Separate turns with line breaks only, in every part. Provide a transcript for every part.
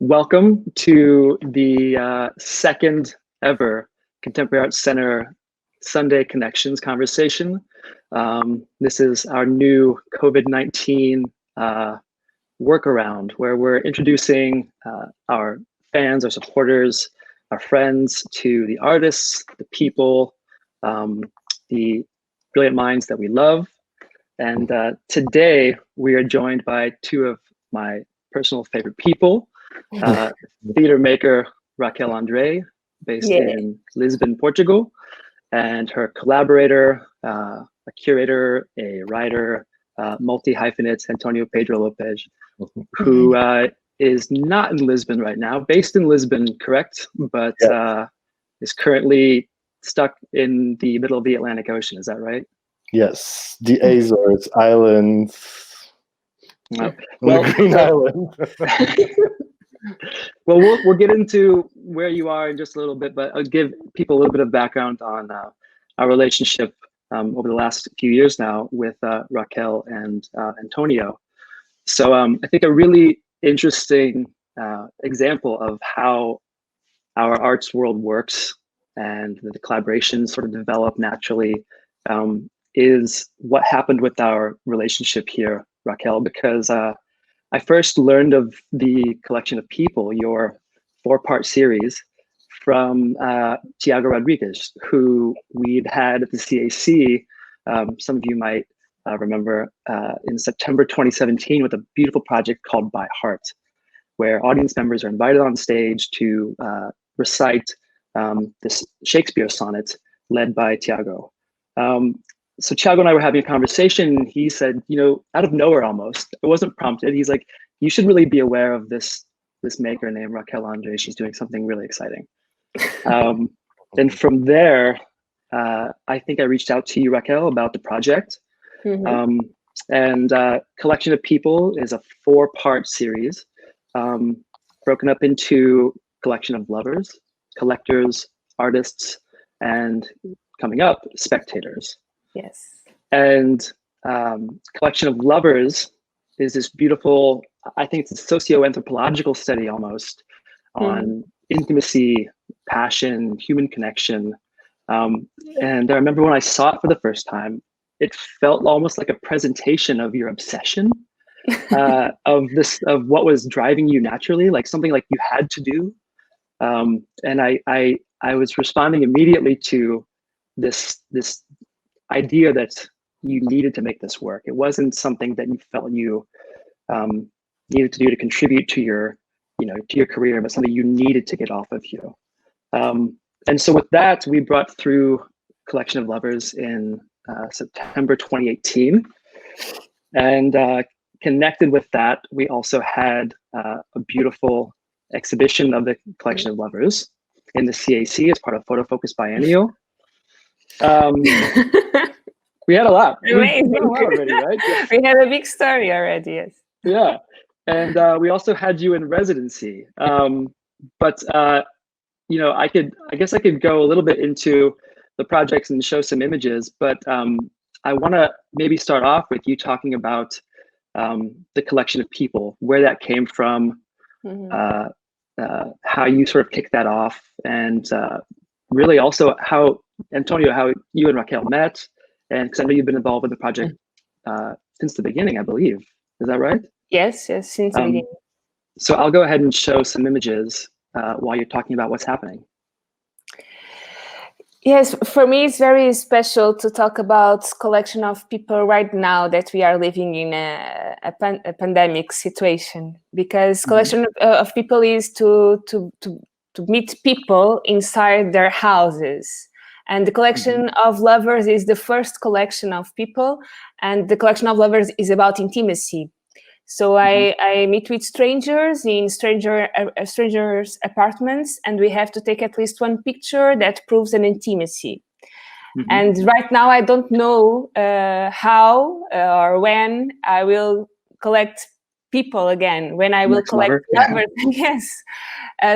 Welcome to the second ever Contemporary Arts Center Sunday Connections conversation. This is our new COVID-19 workaround where we're introducing our fans, our supporters, our friends to the artists, the people, the brilliant minds that we love. And today we are joined by two of my personal favorite people. Theater maker Raquel André, based in Lisbon, Portugal, and her collaborator, a curator, a writer, multi-hyphenate, António Pedro Lopes, who is not in Lisbon right now, based in Lisbon, correct, but is currently stuck in the middle of the Atlantic Ocean. Is that right?
Yes, the Azores Islands.
Well,
Green Island.
Well, we'll get into where you are in just a little bit, but I'll give people a little bit of background on our relationship over the last few years now with Raquel and Antonio. So I think a really interesting example of how our arts world works and the collaborations sort of develop naturally is what happened with our relationship here, Raquel, because I first learned of the collection of people, your 4-part series, from Tiago Rodriguez, who we'd had at the CAC. Some of you might remember in September 2017 with a beautiful project called By Heart, where audience members are invited on stage to recite this Shakespeare sonnet led by Tiago. So Tiago and I were having a conversation, and he said, out of nowhere almost, it wasn't prompted. He's like, you should really be aware of this maker named Raquel André. She's doing something really exciting. And from there, I think I reached out to you, Raquel, about the project. And Collection of People is a 4-part series, broken up into Collection of Lovers, Collectors, Artists, and coming up, Spectators.
Yes. And
Collection of Lovers is this beautiful, I think it's a socio-anthropological study almost on intimacy, passion, human connection. And I remember when I saw it for the first time, it felt almost like a presentation of your obsession, of what was driving you naturally, like something like you had to do. And I was responding immediately to this idea that you needed to make this work. It wasn't something that you felt you needed to do to contribute to your, to your career, but something you needed to get off of you. And so with that, we brought through Collection of Lovers in September 2018, and connected with that, we also had a beautiful exhibition of the Collection of Lovers in the CAC as part of Photo Focus Biennial. We had a lot.
Amazing.
We had a lot already, right? Yeah.
We had a big story already, yes.
Yeah, and we also had you in residency. But I guess I could go a little bit into the projects and show some images, but I want to maybe start off with you talking about the Collection of People, where that came from, how you sort of kicked that off, and really also how, Antonio, how you and Raquel met, and because I know you've been involved with the project since the beginning, I believe. Is that right?
Yes, since the beginning.
So I'll go ahead and show some images while you're talking about what's happening.
Yes, for me, it's very special to talk about Collection of People right now that we are living in a pandemic situation, because Collection of People is to meet people inside their houses. And the Collection of Lovers is the first collection of people, and the Collection of Lovers is about intimacy. So I meet with strangers in strangers' apartments, and we have to take at least one picture that proves an intimacy. And right now I don't know how or when I will collect people again, when I will collect lovers. Yes.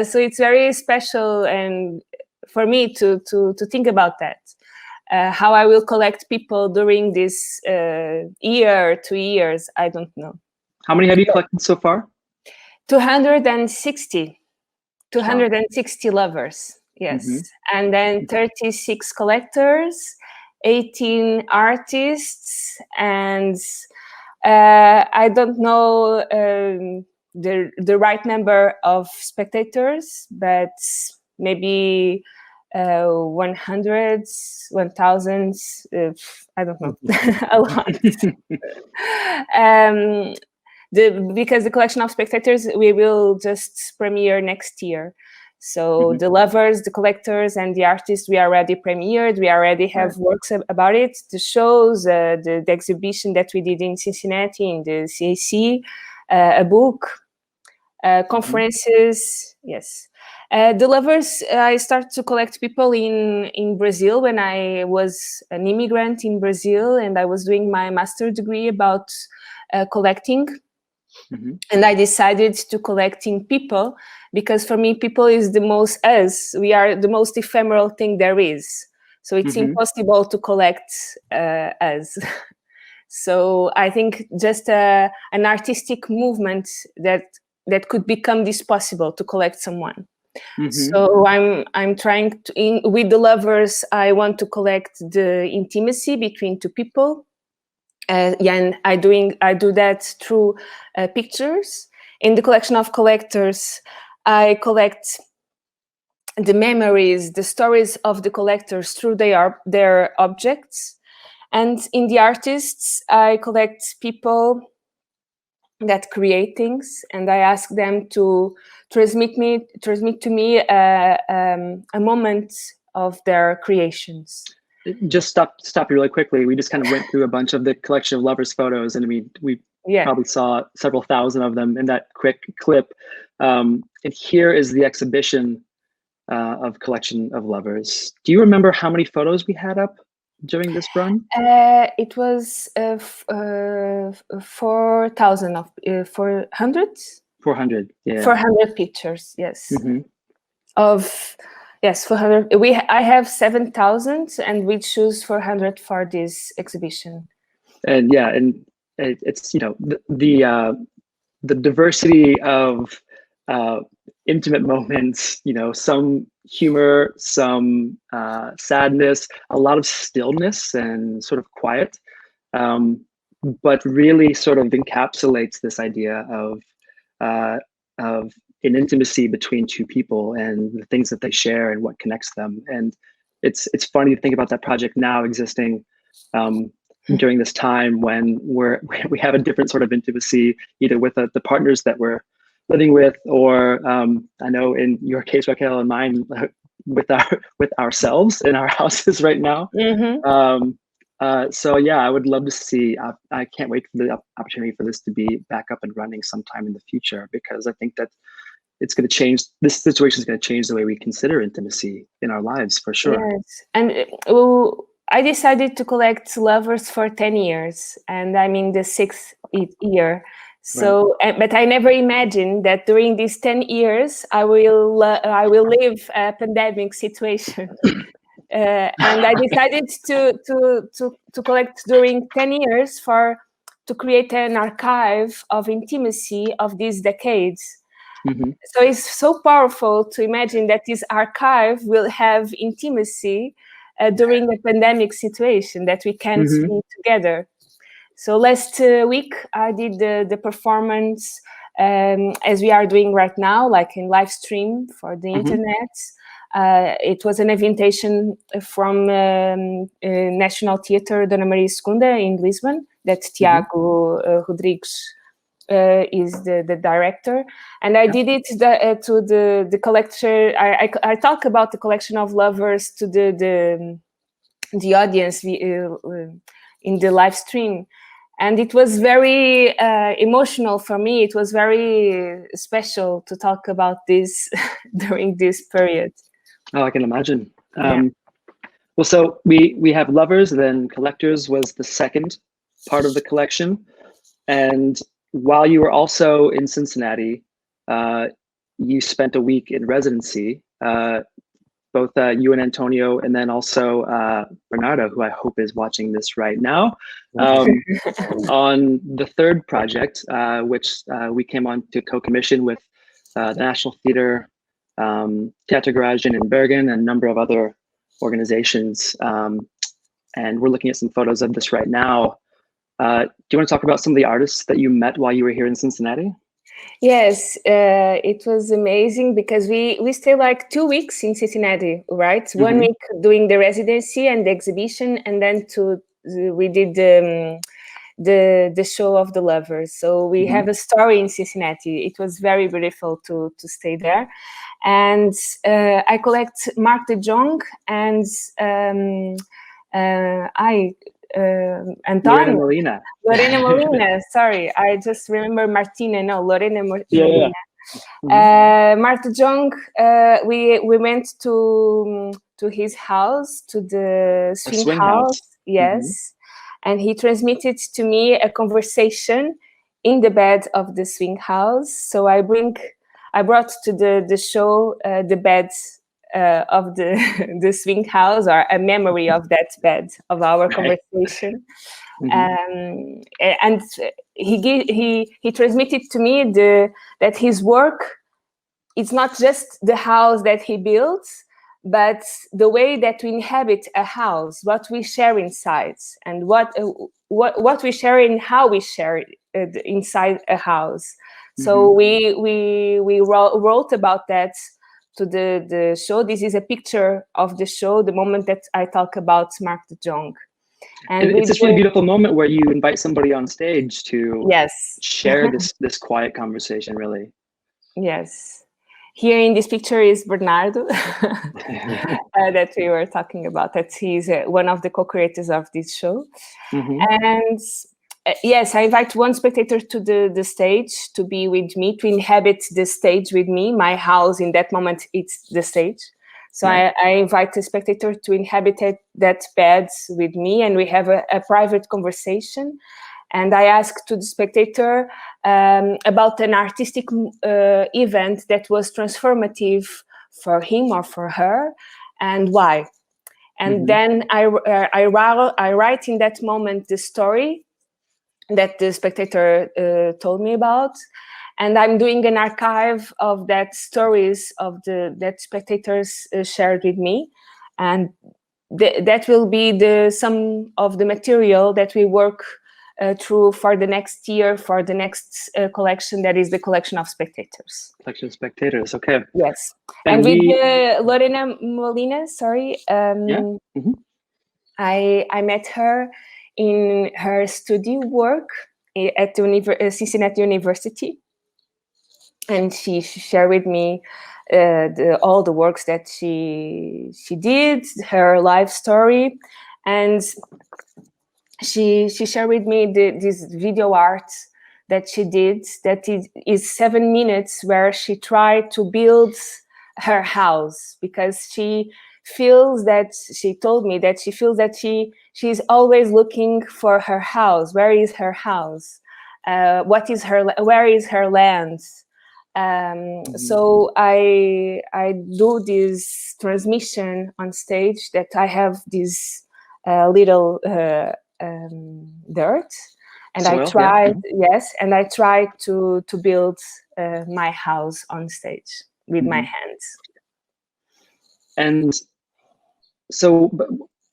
So it's very special and for me to think about that. How I will collect people during this year, 2 years, I don't know.
How many have you collected so far?
260
Wow.
lovers, yes. And then 36 collectors, 18 artists, and I don't know the right number of spectators, but maybe 100, 1,000, I don't know, a lot. Because the collection of spectators, we will just premiere next year. So the lovers, the collectors, and the artists, we already premiered. We already have works about it. The shows, the exhibition that we did in Cincinnati, in the CAC, a book, conferences. Yes. The lovers, I started to collect people in Brazil when I was an immigrant in Brazil, and I was doing my master's degree about collecting. And I decided to collecting people because for me, people is the most us. We are the most ephemeral thing there is. So it's impossible to collect us. So I think just an artistic movement that could become this possible to collect someone. So I'm trying to, with the lovers, I want to collect the intimacy between two people. And I do that through pictures. In the collection of collectors, I collect the memories, the stories of the collectors through their objects. And in the artists, I collect people that create things, and I ask them to transmit to me a moment of their creations.
Just stop you really quickly. We just kind of went through a bunch of the collection of lovers photos, and we probably saw several thousand of them in that quick clip. And here is the exhibition of collection of lovers. Do you remember how many photos we had up during this run?
It was 4,000 of 400.
400, yeah.
400 pictures, yes. Of 400. I have 7,000, and we choose 400 for this exhibition.
And yeah, and it's the diversity of intimate moments. Some humor, some sadness, a lot of stillness and sort of quiet, but really sort of encapsulates this idea of an intimacy between two people and the things that they share and what connects them. And it's funny to think about that project now existing during this time when we have a different sort of intimacy, either with the partners that we're living with, or I know in your case, Raquel, and mine, with ourselves in our houses right now. So yeah, I would love to see. I can't wait for the opportunity for this to be back up and running sometime in the future, because I think that it's going to change. This situation is going to change the way we consider intimacy in our lives, for sure.
Yes, and I decided to collect lovers for 10 years, and I'm in the 6th year. So, but I never imagined that during these 10 years, I will live a pandemic situation. And I decided to collect during 10 years to create an archive of intimacy of these decades. So it's so powerful to imagine that this archive will have intimacy during a pandemic situation that we can't be together. So last week I did the performance as we are doing right now, like in live stream for the internet. It was an invitation from National Theatre Dona Maria II in Lisbon, that Tiago Rodrigues is the director. And I did it to the collector. I talk about the collection of lovers to the audience in the live stream. And it was very emotional for me. It was very special to talk about this during this period.
Oh, I can imagine. Well, so we have lovers, then collectors was the second part of the collection. And while you were also in Cincinnati, you spent a week in residency. both you and Antonio, and then also Bernardo, who I hope is watching this right now, on the third project, which we came on to co-commission with the National Theatre, Theater Garage in Bergen, and a number of other organizations. And we're looking at some photos of this right now. Do you want to talk about some of the artists that you met while you were here in Cincinnati?
Yes, it was amazing because we stayed like 2 weeks in Cincinnati, right?
Mm-hmm.
1 week doing the residency and the exhibition, and then we did the show of the lovers. So we have a story in Cincinnati. It was very beautiful to stay there, and I collect Mark de Jong and António. Lorena Molina. Sorry, I just remember Martina. No, Lorena Molina.
Yeah.
Mark de Jong. We went to his house, to the swing house. Yes, and he transmitted to me a conversation in the bed of the swing house. So I brought to the show the bed of the swing house, or a memory of that bed of our conversation. And he transmitted to me that his work, it's not just the house that he builds, but the way that we inhabit a house, what we share inside, and what we share and how we share it inside a house. So we wrote about that to the show. This is a picture of the show, the moment that I talk about Mark de Jong.
And it's this really beautiful moment where you invite somebody on stage to share this quiet conversation, really.
Yes. Here in this picture is Bernardo, that we were talking about, that he's one of the co-creators of this show. And yes, I invite one spectator to the stage to be with me, to inhabit the stage with me. My house in that moment, it's the stage. So I invite the spectator to inhabit that bed with me, and we have a private conversation. And I ask to the spectator about an artistic event that was transformative for him or for her, and why. And then I write in that moment the story that the spectator told me about, and I'm doing an archive of that stories of that spectators shared with me, and that will be the sum of the material that we work through for the next year, for the next collection, that is the collection of spectators.
Collection of spectators, okay.
Yes, and with Lorena Molina, sorry, I met her in her studio work at the Cincinnati University, and she shared with me all the works that she did, her life story, and she shared with me this video art that she did, that is 7 minutes, where she tried to build her house, because she told me that she feels that she's always looking for her house. Where is her house? Where is her land? So I do this transmission on stage, that I have this little dirt, and soil, I tried, and I tried to build my house on stage with my hands.
And so,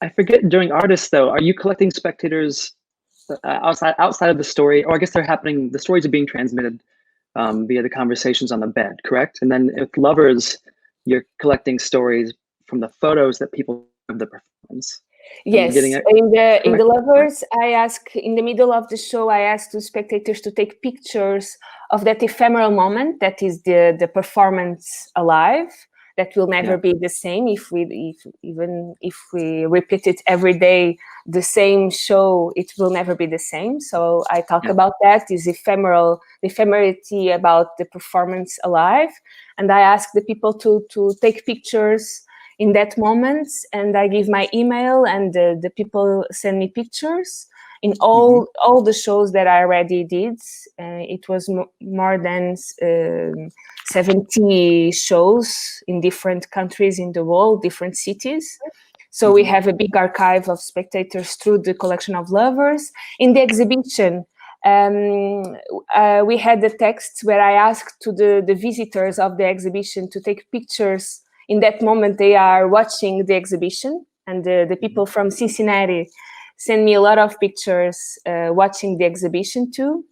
I forget, during artists though, are you collecting spectators outside of the story? Or I guess the stories are being transmitted via the conversations on the bed, correct? And then with lovers, you're collecting stories from the photos that people of the performance.
Yes, in the lovers, I ask, in the middle of the show, I ask the spectators to take pictures of that ephemeral moment, that is the performance alive, that will never be the same even if we repeat it every day, the same show, it will never be the same. So I talk about that, this ephemerity about the performance alive, and I ask the people to take pictures in that moment, and I give my email, and the people send me pictures in all the shows that I already did. It was more than 70 shows in different countries in the world, different cities. So we have a big archive of spectators through the collection of lovers. In the exhibition, we had the text where I asked to the visitors of the exhibition to take pictures. In that moment, they are watching the exhibition, and the people from Cincinnati send me a lot of pictures watching the exhibition too.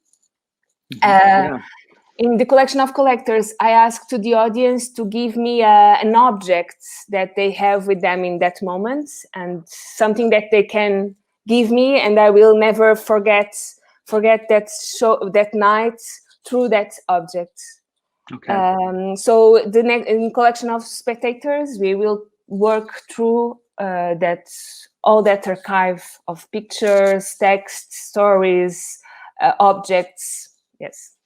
In the collection of collectors, I asked to the audience to give me an object that they have with them in that moment, and something that they can give me, and I will never forget that show, that night, through that object.
Okay.
So in collection of spectators, we will work through all that archive of pictures, text, stories, objects. Yes.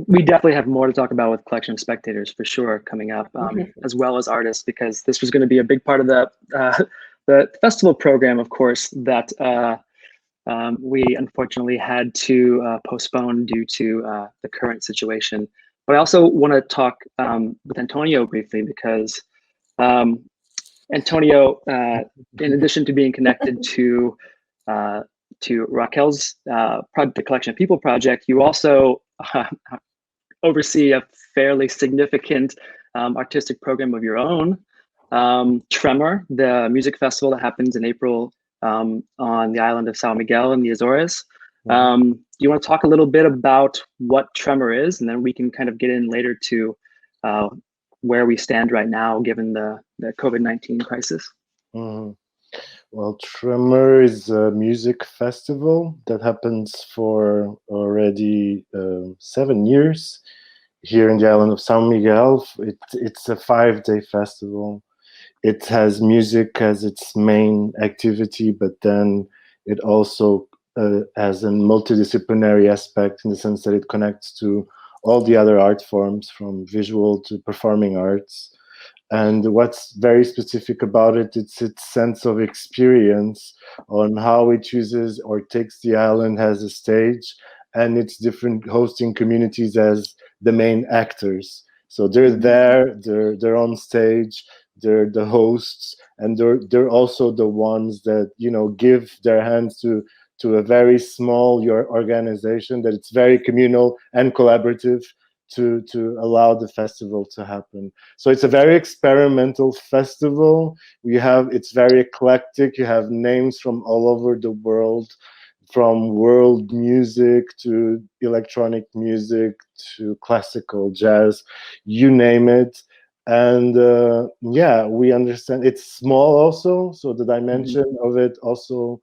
We definitely have more to talk about with collection of spectators for sure coming up, as well as artists, because this was going to be a big part of the festival program, of course, that we unfortunately had to postpone due to the current situation. But I also want to talk with Antonio briefly, because Antonio, in addition to being connected to Raquel's the Collection of People project, you also oversee a fairly significant artistic program of your own, Tremor, the music festival that happens in April on the island of São Miguel in the Azores. Do you want to talk a little bit about what Tremor is, and then we can kind of get in later to where we stand right now, given the COVID-19 crisis?
Well, Tremor is a music festival that happens for already 7 years here in the island of São Miguel. It's a 5-day festival. It has music as its main activity, but then it also has a multidisciplinary aspect, in the sense that it connects to all the other art forms, from visual to performing arts. And what's very specific about it, it's its sense of experience on how it chooses or takes the island as a stage, and its different hosting communities as the main actors. So they're there, they're on stage, they're the hosts, and they're also the ones that, you know, give their hands to a very small organization, that it's very communal and collaborative to allow the festival to happen. So it's a very experimental festival. It's very eclectic. You have names from all over the world, from world music to electronic music to classical jazz, you name it. And yeah, we understand it's small also, so the dimension of it also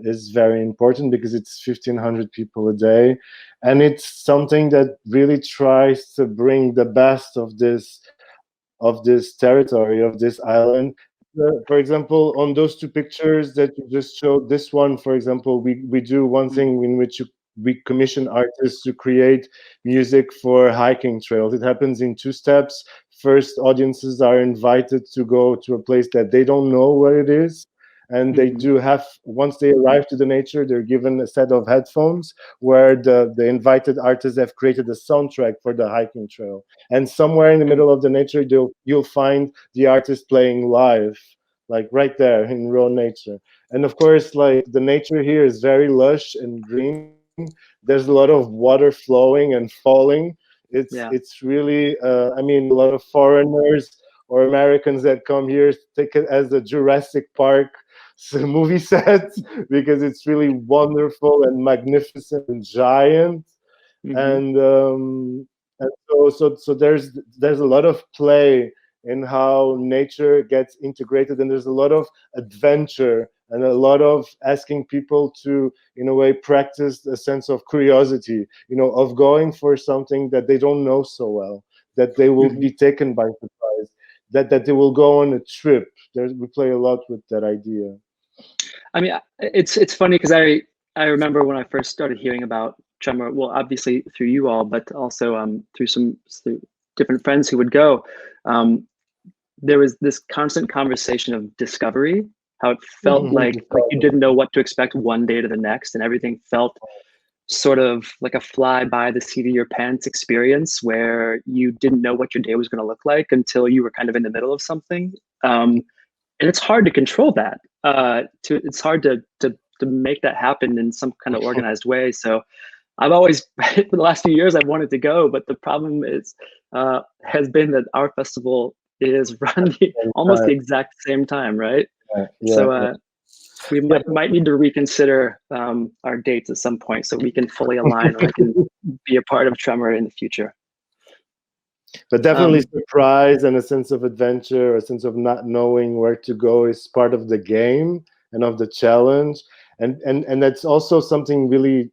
is very important, because it's 1,500 people a day, and it's something that really tries to bring the best of this territory, of this island. For example, on those 2 pictures that you just showed, this one, for example, we do one thing in which we commission artists to create music for hiking trails. It happens in 2 steps. First, audiences are invited to go to a place that they don't know where it is, and they do have, once they arrive to the nature, they're given a set of headphones where the invited artists have created a soundtrack for the hiking trail. And somewhere in the middle of the nature, you'll find the artist playing live, like right there in raw nature. And of course, like, the nature here is very lush and green. There's a lot of water flowing and falling. It's really, I mean, a lot of foreigners or Americans that come here take it as a Jurassic Park movie set, because it's really wonderful and magnificent and giant. And so there's a lot of play in how nature gets integrated, and there's a lot of adventure and a lot of asking people to, in a way, practice a sense of curiosity, you know, of going for something that they don't know so well, that they will be taken by surprise, that they will go on a trip. We play a lot with that idea.
I mean, it's funny, because I remember when I first started hearing about Tremor, well, obviously through you all, but also through different friends who would go. There was this constant conversation of discovery how it felt like you didn't know what to expect one day to the next, and everything felt sort of like a fly by the seat of your pants experience where you didn't know what your day was going to look like until you were kind of in the middle of something. And it's hard to control that. It's hard to make that happen in some kind of organized way. So I've always, for the last few years, I've wanted to go, but the problem is has been that our festival is run almost the exact same time, right? So we might need to reconsider our dates at some point so we can fully align and I can be a part of Tremor in the future.
But definitely surprise and a sense of adventure, a sense of not knowing where to go is part of the game and of the challenge. And that's also something really,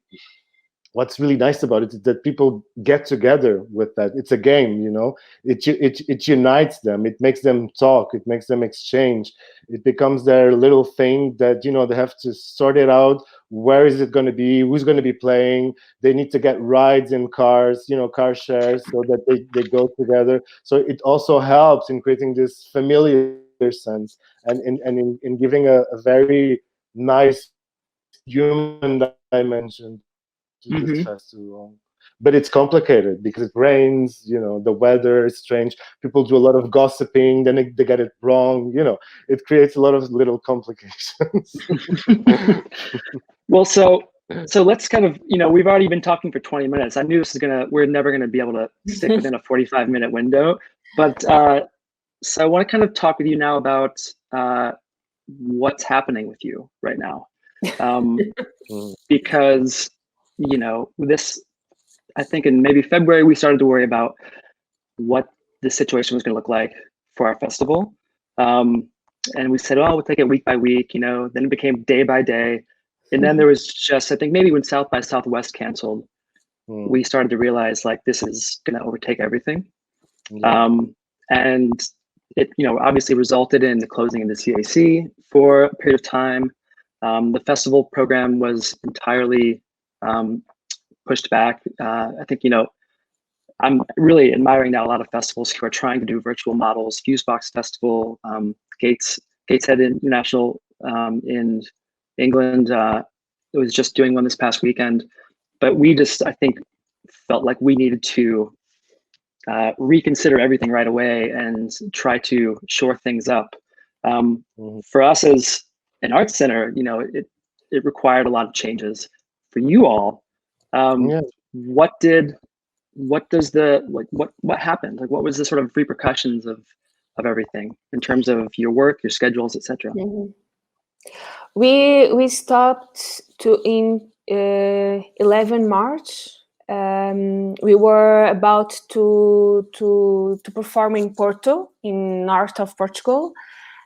what's really nice about it is that people get together with that. It's a game, you know, it unites them, it makes them talk, it makes them exchange. It becomes their little thing that, you know, they have to sort it out. Where is it going to be? Who's going to be playing? They need to get rides in cars, you know, car shares, so that they go together. So it also helps in creating this familiar sense and in giving a very nice human dimension to this festival. But it's complicated because it rains, you know, the weather is strange, people do a lot of gossiping, then they get it wrong, you know, it creates a lot of little complications.
Well, so let's kind of, you know, we've already been talking for 20 minutes. I knew we're never gonna be able to stick within a 45-minute window, but so I want to kind of talk with you now about what's happening with you right now, because, you know, I think in maybe February, we started to worry about what the situation was going to look like for our festival. And we said, oh, we'll take it week by week, you know, then it became day by day. And then there was just, I think maybe when South by Southwest canceled, we started to realize like, this is going to overtake everything. And it, you know, obviously resulted in the closing of the CAC for a period of time. The festival program was entirely pushed back. I think, you know, I'm really admiring now a lot of festivals who are trying to do virtual models. Fusebox Festival, Gateshead International in England, it was just doing one this past weekend. But we just, I think, felt like we needed to reconsider everything right away and try to shore things up. For us as an arts center, you know, it required a lot of changes. For you all, what happened? Like, what was the sort of repercussions of everything in terms of your work, your schedules, etc.?
We stopped in 11 March. We were about to perform in Porto, in north of Portugal,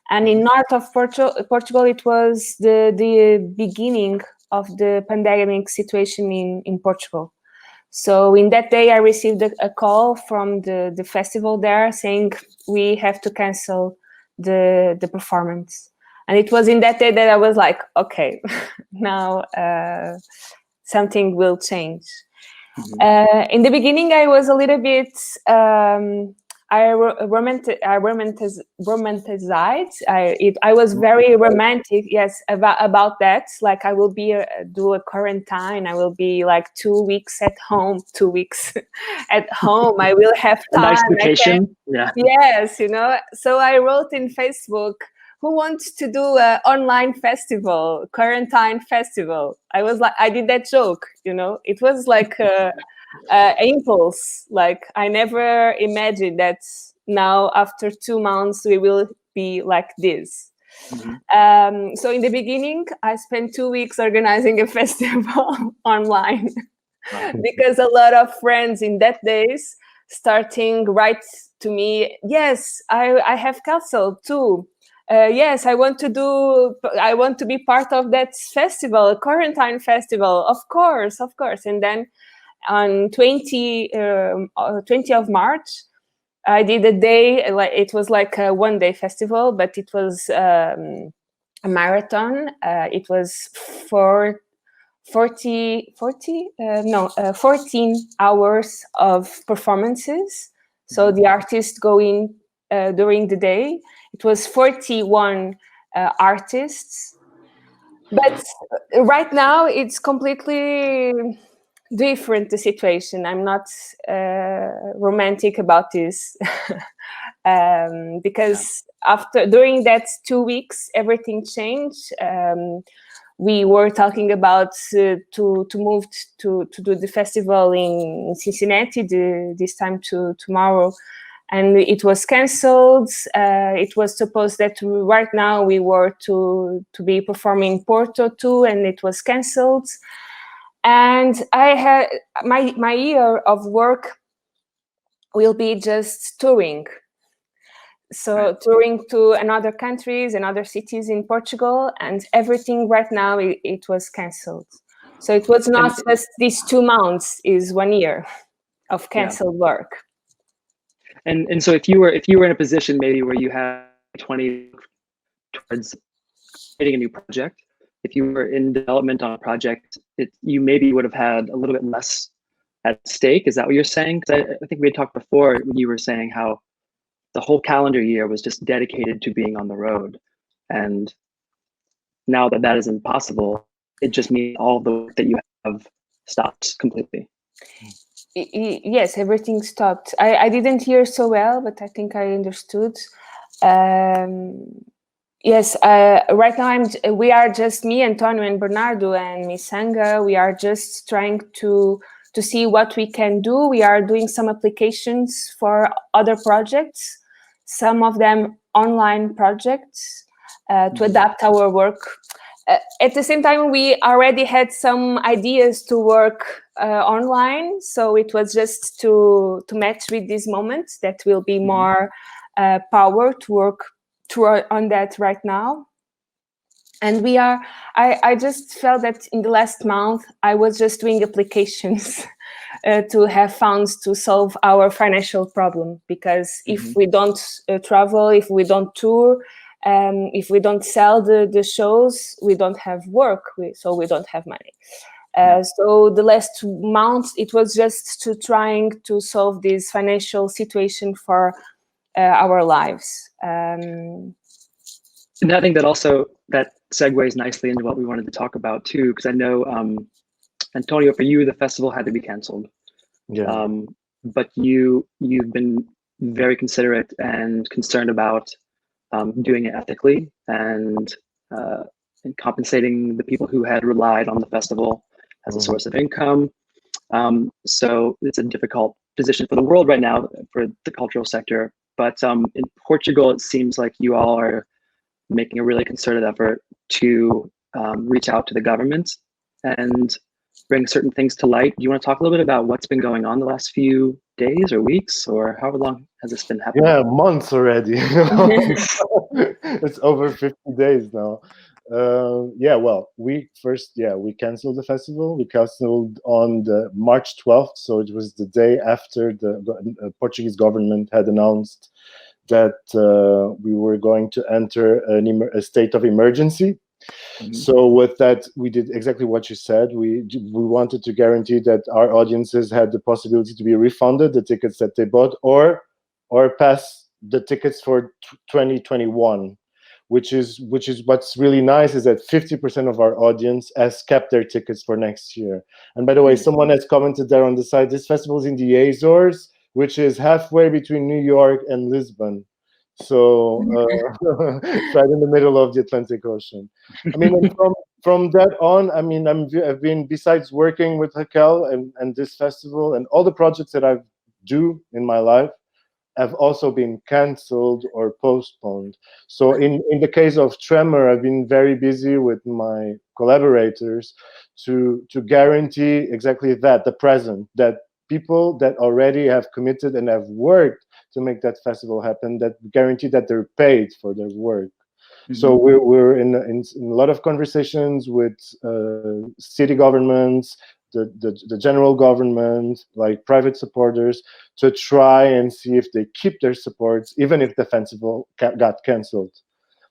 and in north of Portugal, it was the beginning of the pandemic situation in Portugal. So in that day, I received a call from the festival there saying we have to cancel the performance. And it was in that day that I was like, okay, now something will change. In the beginning, I was a little bit, I romanticized. I was very romantic, yes, about that. Like I will do a quarantine. I will be like 2 weeks at home, 2 weeks at home. I will have time.
A nice vacation. Yeah.
Yes, you know. So I wrote in Facebook, who wants to do an online festival, quarantine festival? I did that joke, you know. It was like an impulse. Like I never imagined that now after 2 months we will be like this. So in the beginning, I spent 2 weeks organizing a festival online because a lot of friends in that days starting write to me, yes, I have canceled too. Yes, I want to be part of that festival, a quarantine festival, of course. And then on 20 of March, I did a day, like it was like a 1-day festival, but it was a marathon. It was 14 hours of performances. So the artists go in during the day. It was 41 artists. But right now it's completely different, the situation. I'm not romantic about this. Because during that 2 weeks, everything changed. We were talking about to move to do the festival in Cincinnati this time tomorrow, and it was cancelled. It was supposed that right now we were to be performing Porto too, and it was cancelled. And I had my year of work will be just touring. So touring to another countries and other cities in Portugal, and everything right now it was cancelled. So it was not just these 2 months, is 1 year of cancelled work.
And so if you were in a position maybe where you had 20 towards creating a new project, if you were in development on a project, you maybe would have had a little bit less at stake. Is that what you're saying? Because I think we had talked before when you were saying how the whole calendar year was just dedicated to being on the road. And now that isn't possible, it just means all the work that you have stopped completely.
Yes, everything stopped. I didn't hear so well, but I think I understood. Yes, right now we are just me, Antonio and Bernardo and Misanga. We are just trying to see what we can do. We are doing some applications for other projects, some of them online projects, to adapt our work. At the same time, we already had some ideas to work online, so it was just to match with this moment that will be more power to work on that right now. And I just felt that in the last month I was just doing applications to have funds to solve our financial problem, because if we don't travel, if we don't tour, if we don't sell the shows, we don't have work, so we don't have money. So the last month it was just to trying to solve this financial situation for our lives.
And I think that segues nicely into what we wanted to talk about too, because I know, Antonio, for you, the festival had to be canceled.
Yeah.
But you've been very considerate and concerned about doing it ethically and compensating the people who had relied on the festival as a source of income. So it's a difficult position for the world right now for the cultural sector. But in Portugal, it seems like you all are making a really concerted effort to reach out to the government and bring certain things to light. Do you want to talk a little bit about what's been going on the last few days or weeks, or how long has this been happening?
Yeah, months already. It's over 50 days now. We canceled the festival. We canceled on the March 12th, so it was the day after the Portuguese government had announced that we were going to enter a state of emergency. So with that, we did exactly what you said. We wanted to guarantee that our audiences had the possibility to be refunded the tickets that they bought, or pass the tickets for 2021, which is what's really nice, is that 50% of our audience has kept their tickets for next year. And by the way, someone has commented there on the side, this festival is in the Azores, which is halfway between New York and Lisbon. So it's right in the middle of the Atlantic Ocean. I mean, and from that on, I mean, I've been, besides working with Raquel and this festival and all the projects that I do in my life, have also been cancelled or postponed. So in the case of Tremor, I've been very busy with my collaborators to guarantee exactly that, the present, that people that already have committed and have worked to make that festival happen, that guarantee that they're paid for their work. So we're in a lot of conversations with city governments, the general government, like private supporters, to try and see if they keep their supports, even if the festival got cancelled.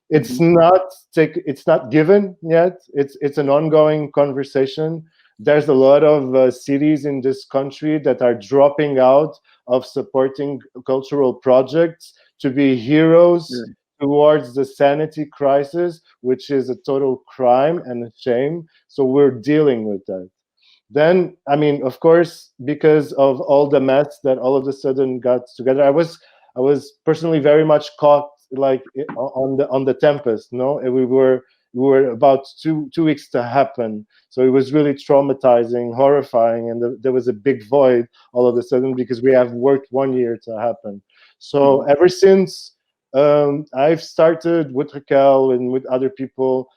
It's not given yet. It's an ongoing conversation. There's a lot of cities in this country that are dropping out of supporting cultural projects to be heroes towards the sanity crisis, which is a total crime and a shame. So we're dealing with that. Then, I mean, of course, because of all the mess that all of a sudden got together, I was personally very much caught like on the tempest. No, and we were about two weeks to happen, so it was really traumatizing, horrifying, and there was a big void all of a sudden because we have worked 1 year to happen. So ever since, I've started with Raquel and with other people,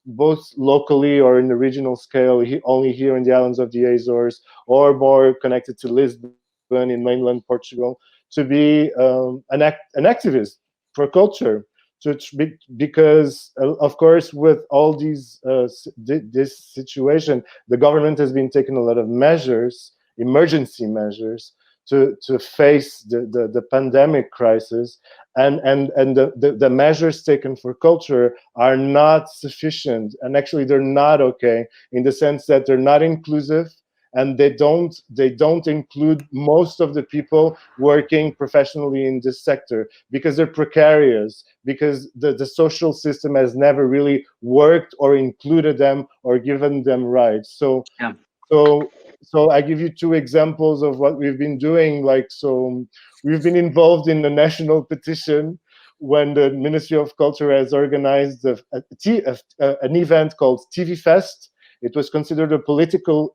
both locally or in the regional scale, only here in the islands of the Azores, or more connected to Lisbon in mainland Portugal, to be an activist for culture. Because of course, with all these this situation, the government has been taking a lot of measures, emergency measures, to face the pandemic crisis, and the measures taken for culture are not sufficient, and actually they're not okay, in the sense that they're not inclusive, and they don't include most of the people working professionally in this sector, because they're precarious, because the social system has never really worked or included them or given them rights.
Yeah.
So I give you two examples of what we've been doing. Like, so we've been involved in the national petition when the Ministry of Culture has organized an event called TV Fest. It was considered a political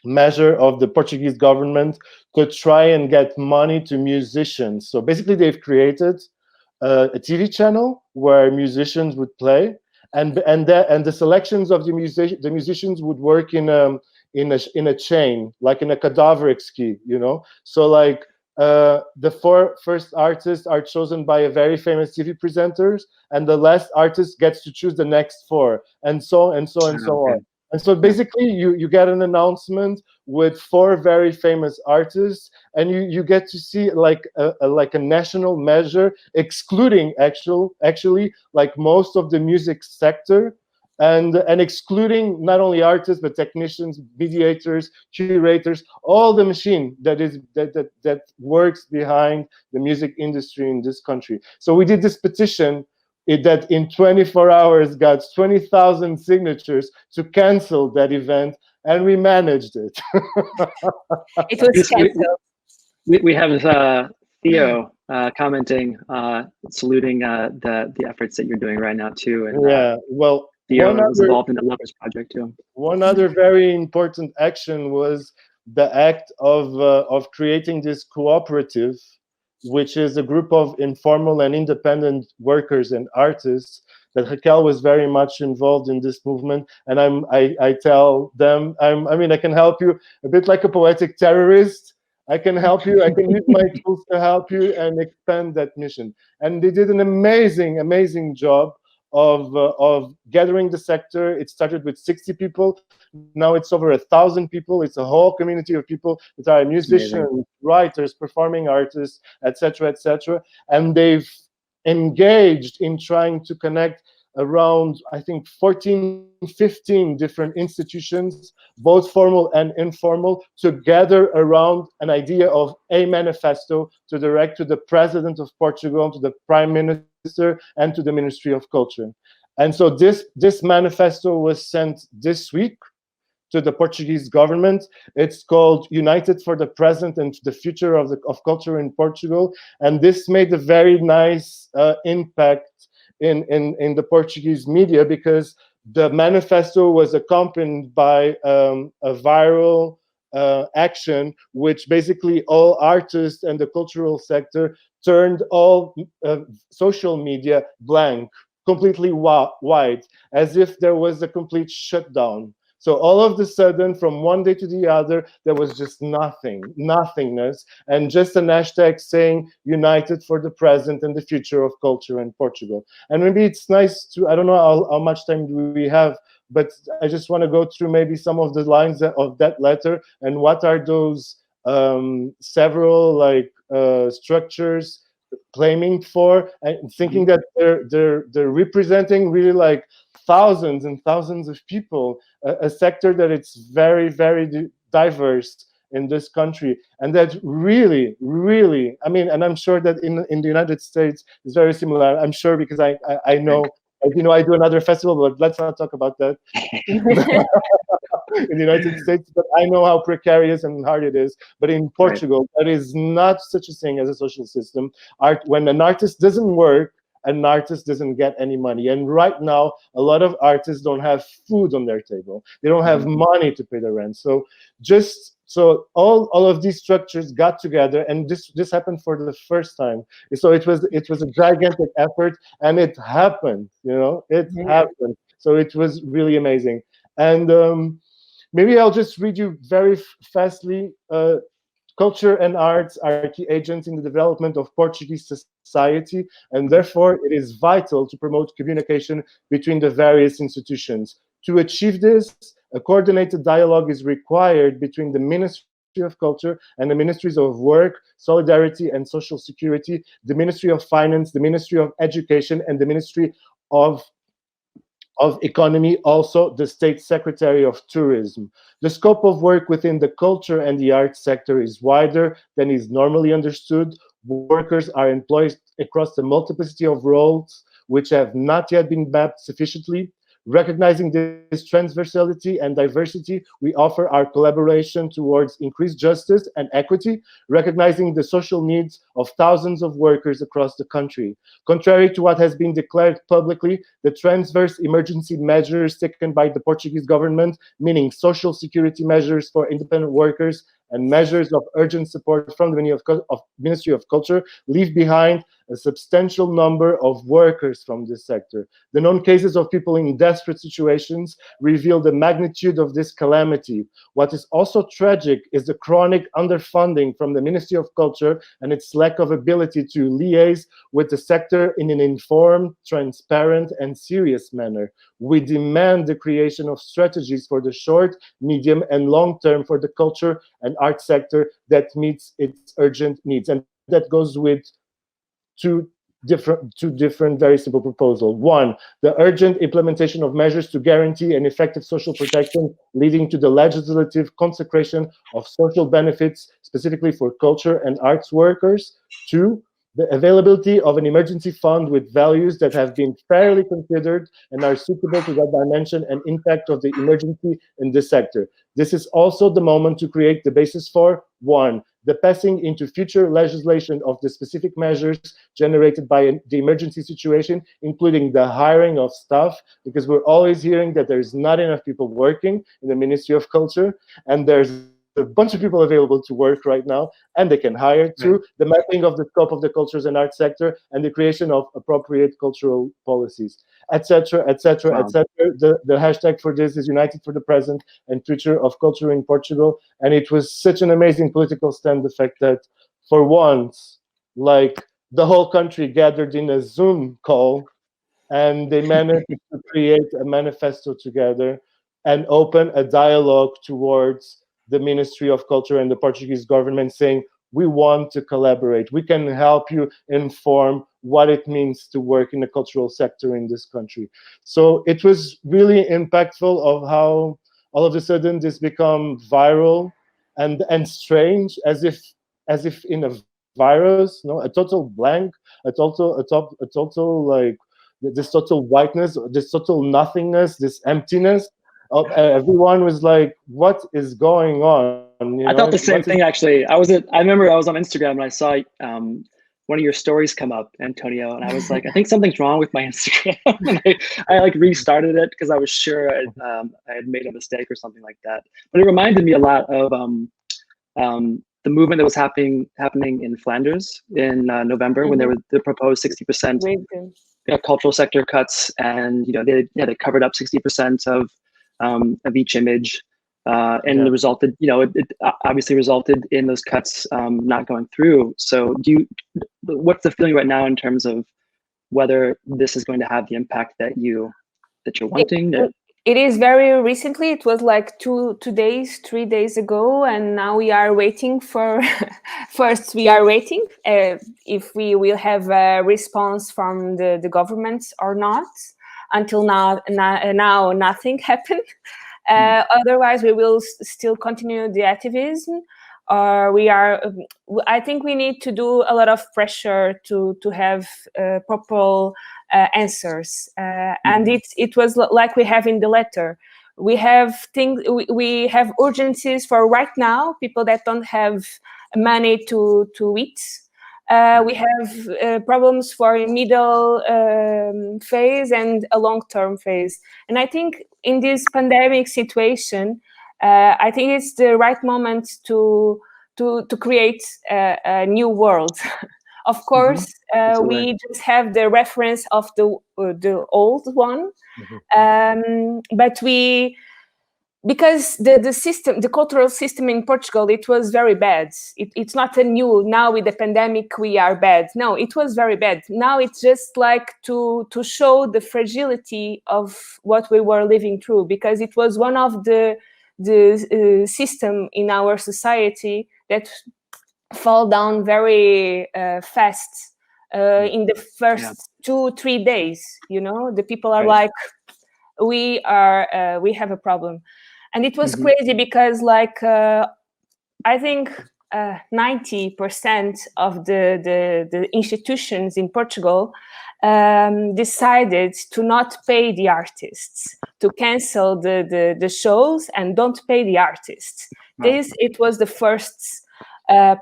measure of the Portuguese government to try and get money to musicians. So basically, they've created a TV channel where musicians would play, and the selections of the musicians would work in a chain, like in a cadaveric ski, So like, the four first artists are chosen by a very famous TV presenters, and the last artist gets to choose the next four, and so
Okay.
on. And so basically, you get an announcement with four very famous artists, and you get to see like a national measure excluding actually like most of the music sector, and excluding not only artists but technicians, mediators, curators, all the machine that works behind the music industry in this country. So we did this petition that in 24 hours got 20,000 signatures to cancel that event, and we managed it.
It was canceled.
We have Theo commenting, saluting the efforts that you're doing right now too, and
Yeah, well,
Theo was involved in the Lovers Project too.
one other very important action was the act of creating this cooperative, which is a group of informal and independent workers and artists, that Raquel was very much involved in this movement. And I tell them, I can help you, a bit like a poetic terrorist. I can help you. I can use my tools to help you and expand that mission. And they did an amazing job of gathering the sector. It started with 60 people. Now it's over 1,000 people. It's a whole community of people that are musicians, writers, performing artists, etc., etc. And they've engaged in trying to connect around, I think, 14, 15 different institutions, both formal and informal, to gather around an idea of a manifesto to direct to the President of Portugal, to the Prime Minister, and to the Ministry of Culture. And so this manifesto was sent this week to the Portuguese government. It's called United for the Present and the Future of Culture in Portugal. And this made a very nice impact in the Portuguese media, because the manifesto was accompanied by a viral action, which basically all artists and the cultural sector turned all social media blank, completely white, as if there was a complete shutdown. So all of a sudden, from one day to the other, there was just nothingness, and just an hashtag saying United for the Present and the Future of Culture in Portugal. And maybe it's nice to, I don't know how much time do we have, but I just want to go through maybe some of the lines of that letter, and what are those several like structures claiming for, and thinking that they're representing really like thousands and thousands of people, a sector that it's very, very diverse in this country. And that really, really, I mean, and I'm sure that in the United States it's very similar. I'm sure because I know, you know, I do another festival, but let's not talk about that. In the United States, but I know how precarious and hard it is. But in Portugal, there is not such a thing as a social system. When an artist doesn't work, an artist doesn't get any money. And right now, a lot of artists don't have food on their table. They don't have money to pay the rent. So all of these structures got together, and this happened for the first time. So it was a gigantic effort, and it happened. You know, it happened. So it was really amazing. And maybe I'll just read you very fastly. Culture and arts are key agents in the development of Portuguese society, and therefore it is vital to promote communication between the various institutions. To achieve this, a coordinated dialogue is required between the Ministry of Culture and the Ministries of Work, Solidarity and Social Security, the Ministry of Finance, the Ministry of Education, and the Ministry of Economy, also the State Secretary of Tourism. The scope of work within the culture and the arts sector is wider than is normally understood. Workers are employed across the multiplicity of roles which have not yet been mapped sufficiently. Recognizing this transversality and diversity, we offer our collaboration towards increased justice and equity, recognizing the social needs of thousands of workers across the country. Contrary to what has been declared publicly, the transverse emergency measures taken by the Portuguese government, meaning social security measures for independent workers and measures of urgent support from the Ministry of Culture, leave behind a substantial number of workers from this sector. The known cases of people in desperate situations reveal the magnitude of this calamity. What is also tragic is the chronic underfunding from the Ministry of Culture and its lack of ability to liaise with the sector in an informed, transparent, and serious manner. We demand the creation of strategies for the short, medium, and long term for the culture and art sector that meets its urgent needs. And that goes with two different very simple proposals. One, the urgent implementation of measures to guarantee an effective social protection, leading to the legislative consecration of social benefits, specifically for culture and arts workers. Two, the availability of an emergency fund with values that have been fairly considered and are suitable to that dimension and impact of the emergency in this sector. This is also the moment to create the basis for, one, the passing into future legislation of the specific measures generated by the emergency situation, including the hiring of staff, because we're always hearing that there's not enough people working in the Ministry of Culture, and there's a bunch of people available to work right now, and they can hire too. The mapping of the scope of the cultures and arts sector, and the creation of appropriate cultural policies, etc., etc., etc. The hashtag for this is United for the Present and Future of Culture in Portugal, and it was such an amazing political stand, the fact that for once, like, the whole country gathered in a Zoom call, and they managed to create a manifesto together and open a dialogue towards the Ministry of Culture and the Portuguese government, saying, we want to collaborate. We can help you inform what it means to work in the cultural sector in this country. So it was really impactful of how all of a sudden this become viral and strange, as if in a virus, no, a total blank, a total like this total whiteness, this total nothingness, this emptiness. Everyone was like, "What is going on?"
I thought the same thing, actually. I remember I was on Instagram and I saw one of your stories come up, Antonio, and I was like, I think something's wrong with my Instagram. And I like restarted it because I was sure I had made a mistake or something like that. But it reminded me a lot of the movement that was happening in Flanders in November, when there were the proposed 60% cultural sector cuts, and they covered up 60% of each image. And it resulted, it obviously resulted in those cuts not going through. So what's the feeling right now in terms of whether this is going to have the impact that you're wanting?
It is very recently. It was like 3 days ago, and now we are waiting for. First, we are waiting if we will have a response from the government or not. Until now nothing happened. Otherwise, we will still continue the activism. Or I think we need to do a lot of pressure to have proper answers. And it was like we have in the letter. We have things. We have urgencies for right now. People that don't have money to eat. We have problems for a middle phase and a long-term phase. And I think in this pandemic situation, I think it's the right moment to create a new world. Of course, we just have the reference of the old one, but because the system, the cultural system in Portugal, it was very bad. It's not a new, now with the pandemic we are bad. No, it was very bad. Now it's just like to show the fragility of what we were living through, because it was one of the system in our society that fall down very fast in the first 2-3 days. You know, the people are like, we have a problem. And it was crazy because, like, I think 90% of the institutions in Portugal decided to not pay the artists, to cancel the shows and don't pay the artists. It was the first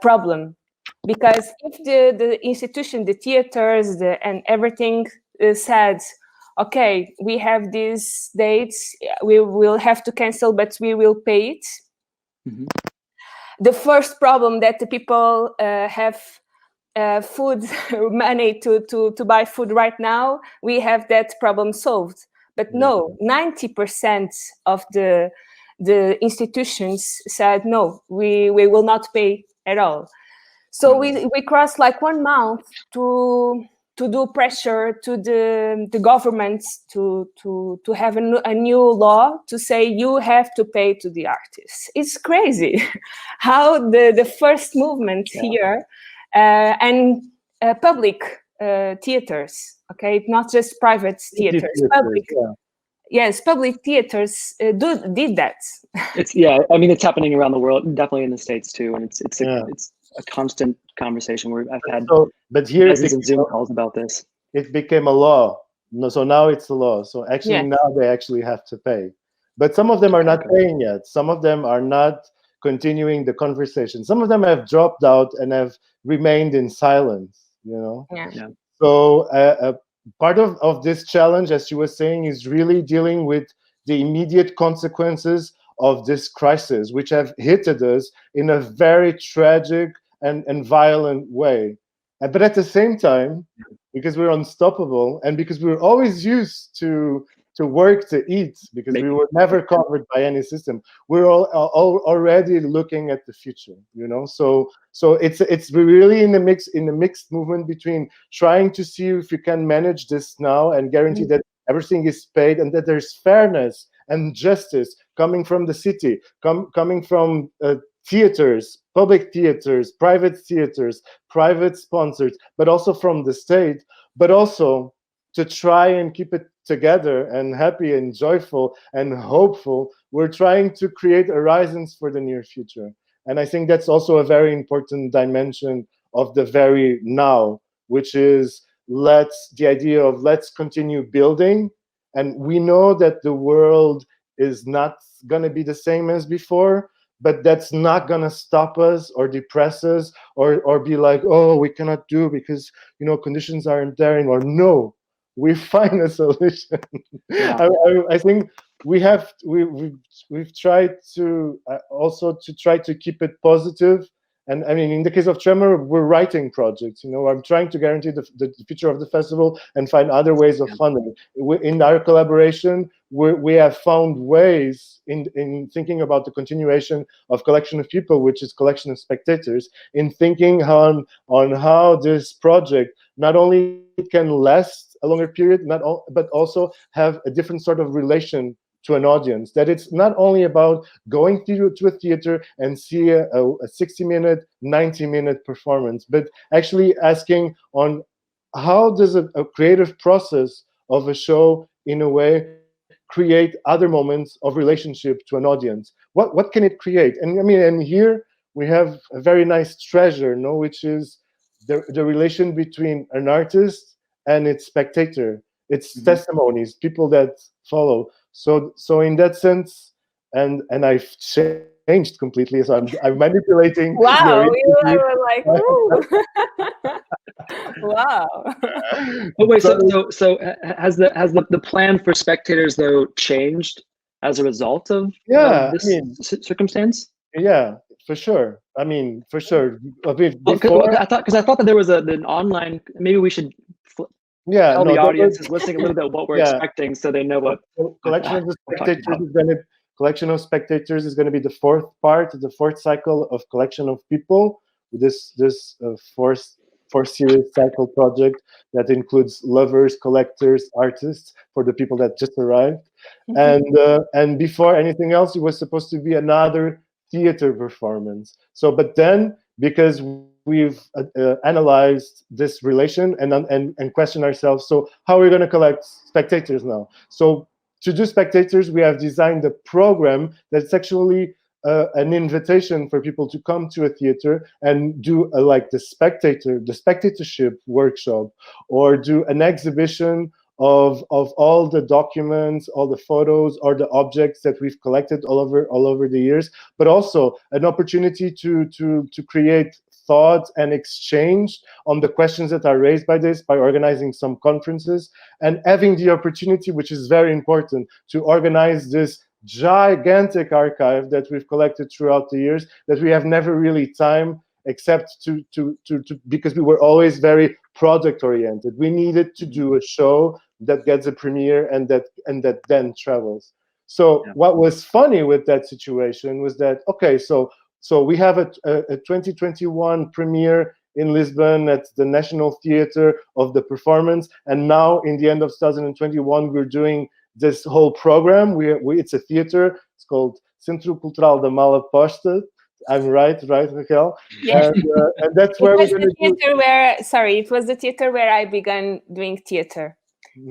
problem, because if the institution, the theaters, and everything said, okay, we have these dates, we will have to cancel, but we will pay it. The first problem that the people have food money to buy food right now, we have that problem solved. But no, 90% of the institutions said, no, we will not pay at all. So we crossed like 1 month to do pressure to the government to have a new law to say you have to pay to the artists. It's crazy how the first movement here and public theaters, okay, not just private theaters, public. Yes, public theaters did that.
I mean, it's happening around the world, definitely in the States too, and it's a constant conversation where I've had dozens of Zoom calls about this.
It became a law. No, so now it's a law. So actually now they actually have to pay. But some of them are not paying yet. Some of them are not continuing the conversation. Some of them have dropped out and have remained in silence, you know? So part of this challenge, as she was saying, is really dealing with the immediate consequences of this crisis, which have hit us in a very tragic and violent way. But at the same time, because we're unstoppable and because we were always used to work to eat, because we were never covered by any system, we're all already looking at the future, you know. So it's really in the mixed movement between trying to see if you can manage this now and guarantee that everything is paid and that there's fairness and justice coming from the city, coming from theaters, public theaters, private sponsors, but also from the state, but also to try and keep it together and happy and joyful and hopeful. We're trying to create horizons for the near future. And I think that's also a very important dimension of the very now, which is the idea of let's continue building. And we know that the world is not going to be the same as before, but that's not going to stop us or depress us or be like, oh, we cannot do because, you know, conditions aren't there anymore. No, we find a solution. I think we've tried to also to try to keep it positive. And I mean, in the case of Tremor, we're writing projects. You know, I'm trying to guarantee the future of the festival and find other ways of funding. In our collaboration, we have found ways in thinking about the continuation of Collection of People, which is Collection of Spectators, in thinking on how this project not only can last a longer period, but also have a different sort of relation to an audience, that it's not only about going to a theater and see a 60-minute, 90-minute performance, but actually asking on how does a creative process of a show, in a way, create other moments of relationship to an audience. What can it create? And I mean, and here we have a very nice treasure, no, which is the relation between an artist and its spectator, its testimonies, people that follow. So in that sense, and I've changed completely. So I'm manipulating.
Wow,
your
you
interview.
were like, ooh. Wow.
But wait, so has the plan for spectators though changed as a result of this circumstance?
Yeah, for sure. I mean, for sure. A bit
Well,
before,
I thought that there was an online. Maybe we should
yeah,
tell
no,
the audience is listening a little bit what we're
yeah.
expecting, so they know what
Collection of the
we're talking
spectators
about.
is going to collection of spectators is going to be the fourth part, the fourth cycle of collection of people. This four series cycle project that includes lovers, collectors, artists for the people that just arrived, and before anything else, it was supposed to be another theater performance. So, but then because we've analyzed this relation and question ourselves, so how are we going to collect spectators now? So to do spectators, we have designed a program that's actually an invitation for people to come to a theater and do like the spectatorship workshop, or do an exhibition of all the documents, all the photos, or the objects that we've collected all over the years, but also an opportunity to create thought and exchange on the questions that are raised by this, by organizing some conferences and having the opportunity, which is very important, to organize this gigantic archive that we've collected throughout the years that we have never really time, except to because we were always very product oriented. We needed to do a show that gets a premiere and that then travels. So what was funny with that situation was that, okay, so we have a 2021 premiere in Lisbon at the National Theatre of the Performance, and now in the end of 2021 we're doing this whole program. It's a theater. It's called Centro Cultural da Mala Posta. I'm right, Raquel?
Yes.
And that's where we're going to do.
It was the theater where I began doing theater.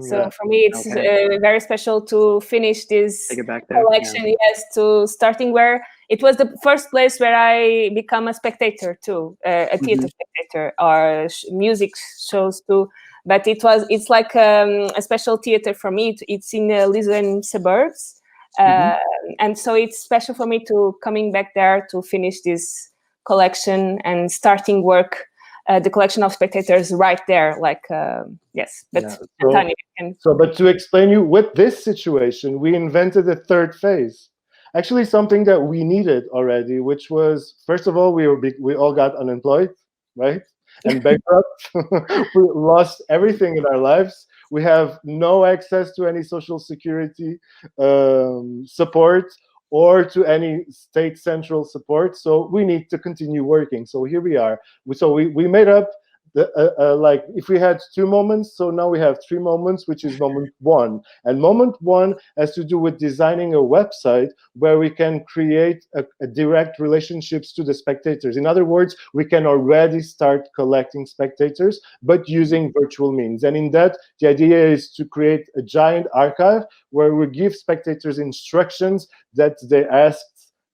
So for me, it's very special to finish this collection. Yes, to starting where it was the first place where I become a spectator too, a theater spectator, or music shows too. But it's like a special theater for me. It's in the Lisbon suburbs. And so it's special for me to coming back there to finish this collection and starting work, the collection of spectators right there. Like, yes, but António can...
But to explain you, with this situation, we invented a third phase. Actually, something that we needed already, which was, first of all, we all got unemployed, right? And bankrupt. We lost everything in our lives. We have no access to any social security support or to any state central support. So we need to continue working. So here we are. So we made up like if we had 2 moments, so now we have 3 moments, which is moment 1. And moment 1 has to do with designing a website where we can create a direct relationships to the spectators. In other words, we can already start collecting spectators, but using virtual means. And in that, the idea is to create a giant archive where we give spectators instructions that they ask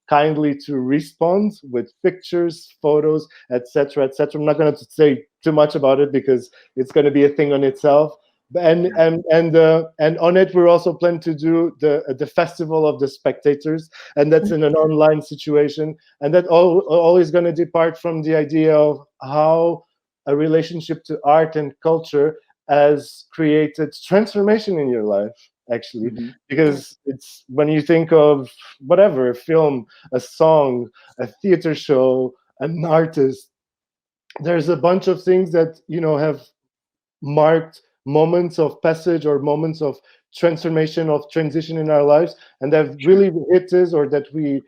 kindly to respond with pictures, photos, etc., etc. I'm not going to say too much about it because it's going to be a thing on itself. And on it, we're also planning to do the festival of the spectators, and that's in an online situation. And that all is going to depart from the idea of how a relationship to art and culture has created transformation in your life. Actually, because it's when you think of whatever, a film, a song, a theater show, an artist, there's a bunch of things that have marked moments of passage or moments of transformation, of transition in our lives, and that really hit us, or that we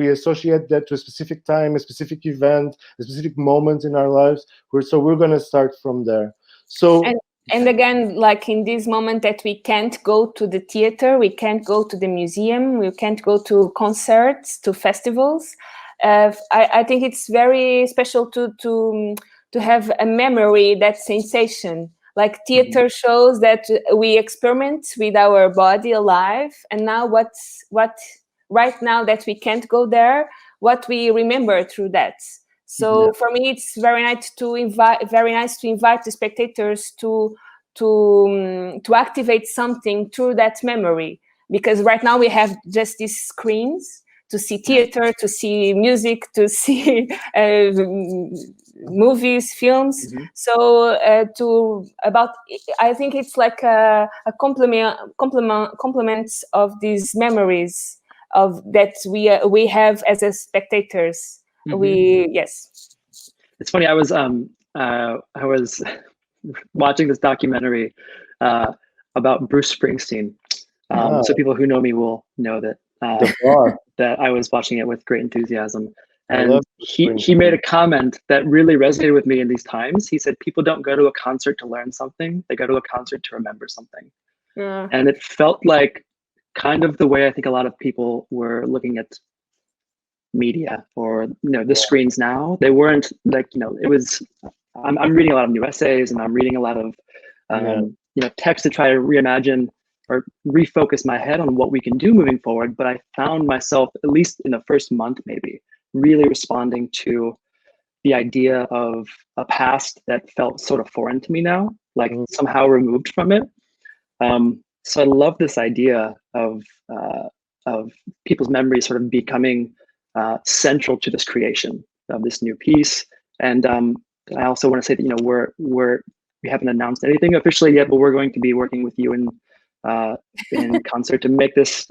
associate that to a specific time, a specific event, a specific moment in our lives. So we're going to start from there. So.
And again, like in this moment that we can't go to the theater, we can't go to the museum, we can't go to concerts, to festivals. I think it's very special to have a memory, that sensation like theater shows that we experiment with our body alive, and now what right now that we can't go there, what we remember through that. So for me, it's very nice to invite the spectators to activate something through that memory, because right now we have just these screens to see theater, to see music, to see movies, films. So I think it's like a complement of these memories of that we have as a spectators.
It's funny. I was watching this documentary about Bruce Springsteen. So people who know me will know that that I was watching it with great enthusiasm. And he made a comment that really resonated with me in these times. He said, people don't go to a concert to learn something. They go to a concert to remember something. And it felt like kind of the way I think a lot of people were looking at media or, the screens now. They weren't like, it was, I'm reading a lot of new essays, and I'm reading a lot of, text to try to reimagine or refocus my head on what we can do moving forward. But I found myself, at least in the first month, maybe really responding to the idea of a past that felt sort of foreign to me now, like somehow removed from it. So I love this idea of people's memories sort of becoming central to this creation of this new piece. And I also want to say that we haven't announced anything officially yet, but we're going to be working with you in concert to make this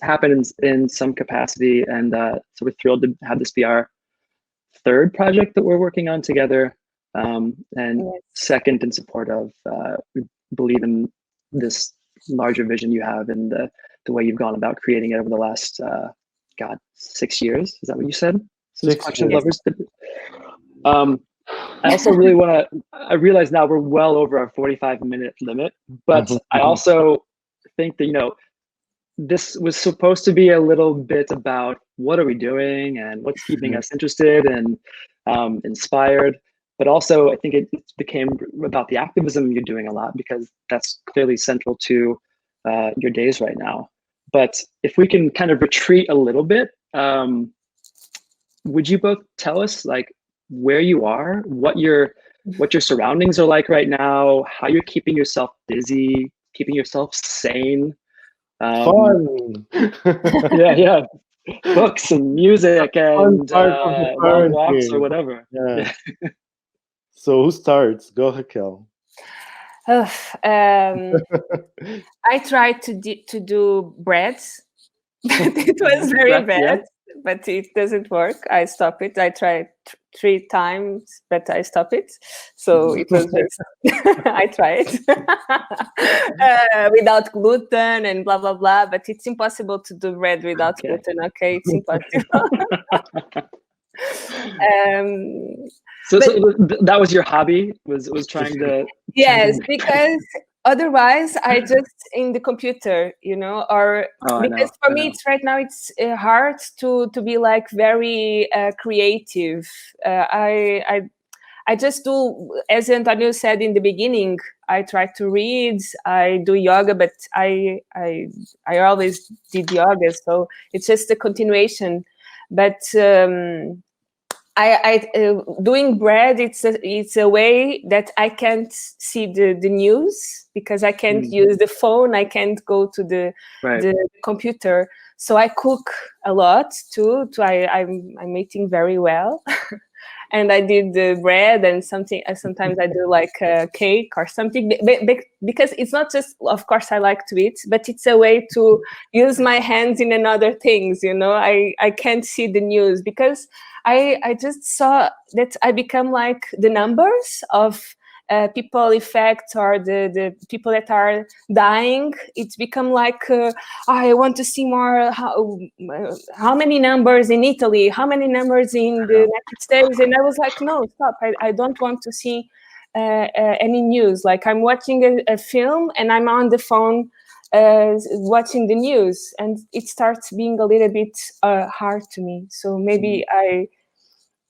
happen in some capacity. And so we're thrilled to have this be our third project that we're working on together, and second in support of. We believe in this larger vision you have and the way you've gone about creating it over the last 6 years. Is that what you said? Since Collection of Lovers. I also really want to, I realize now we're well over our 45-minute limit, but I also think that, this was supposed to be a little bit about what are we doing and what's keeping us interested and inspired. But also, I think it became about the activism you're doing a lot, because that's clearly central to your days right now. But if we can kind of retreat a little bit, would you both tell us like where you are, what your surroundings are like right now, how you're keeping yourself busy, keeping yourself sane?
Fun.
yeah. Books and music and long walks or whatever.
Yeah. So who starts? Go, Raquel.
I tried to do breads, but it was very bad. But it doesn't work. I stop it. I tried 3 times, but I stop it. So it was I tried without gluten and blah blah blah. But it's impossible to do bread without gluten. Okay, it's impossible.
So that was your hobby, was trying to.
Yes, because otherwise I just in the computer, or because for me it's right now it's hard to be like very creative. I just do, as Antonio said in the beginning, I try to read, I do yoga, but I always did yoga, so it's just a continuation. But I doing bread, it's a way that I can't see the news, because I can't use the phone, I can't go to the computer. So I cook a lot too. I'm eating very well. And I did the bread and something. Sometimes I do like a cake or something, because it's not just, of course, I like to eat, but it's a way to use my hands in another things. I can't see the news, because I just saw that I become like the numbers of people effect, or the people that are dying. It's become like I want to see more how many numbers in Italy, how many numbers in the United States, and I was like, no, stop. I don't want to see any news. Like I'm watching a film and I'm on the phone watching the news, and it starts being a little bit hard to me. So maybe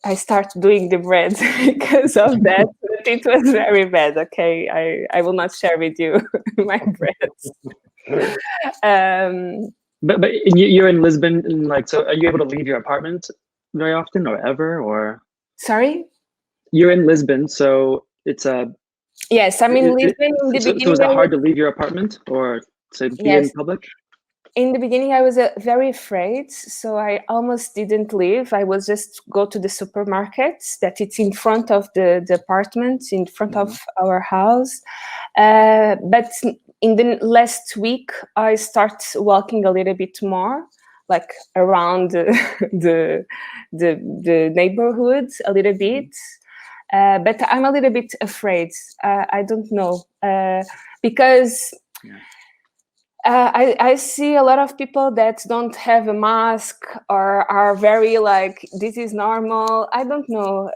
I start doing the bread because of that. but it was very bad. Okay, I will not share with you my breads.
But you're in Lisbon, and like, so are you able to leave your apartment very often, or ever, or?
Sorry.
You're in Lisbon, so it's a.
Yes, I'm in Lisbon. In the
So
beginning,
is it hard to leave your apartment or to be in
yes.
public?
In the beginning, I was very afraid, so I almost didn't leave. I was just go to the supermarket that it's in front of the apartment, in front of our house. But in the last week, I start walking a little bit more, like around the neighborhood a little bit. But I'm a little bit afraid. I don't know because.
Yeah.
I see a lot of people that don't have a mask or are very like, this is normal. I don't know.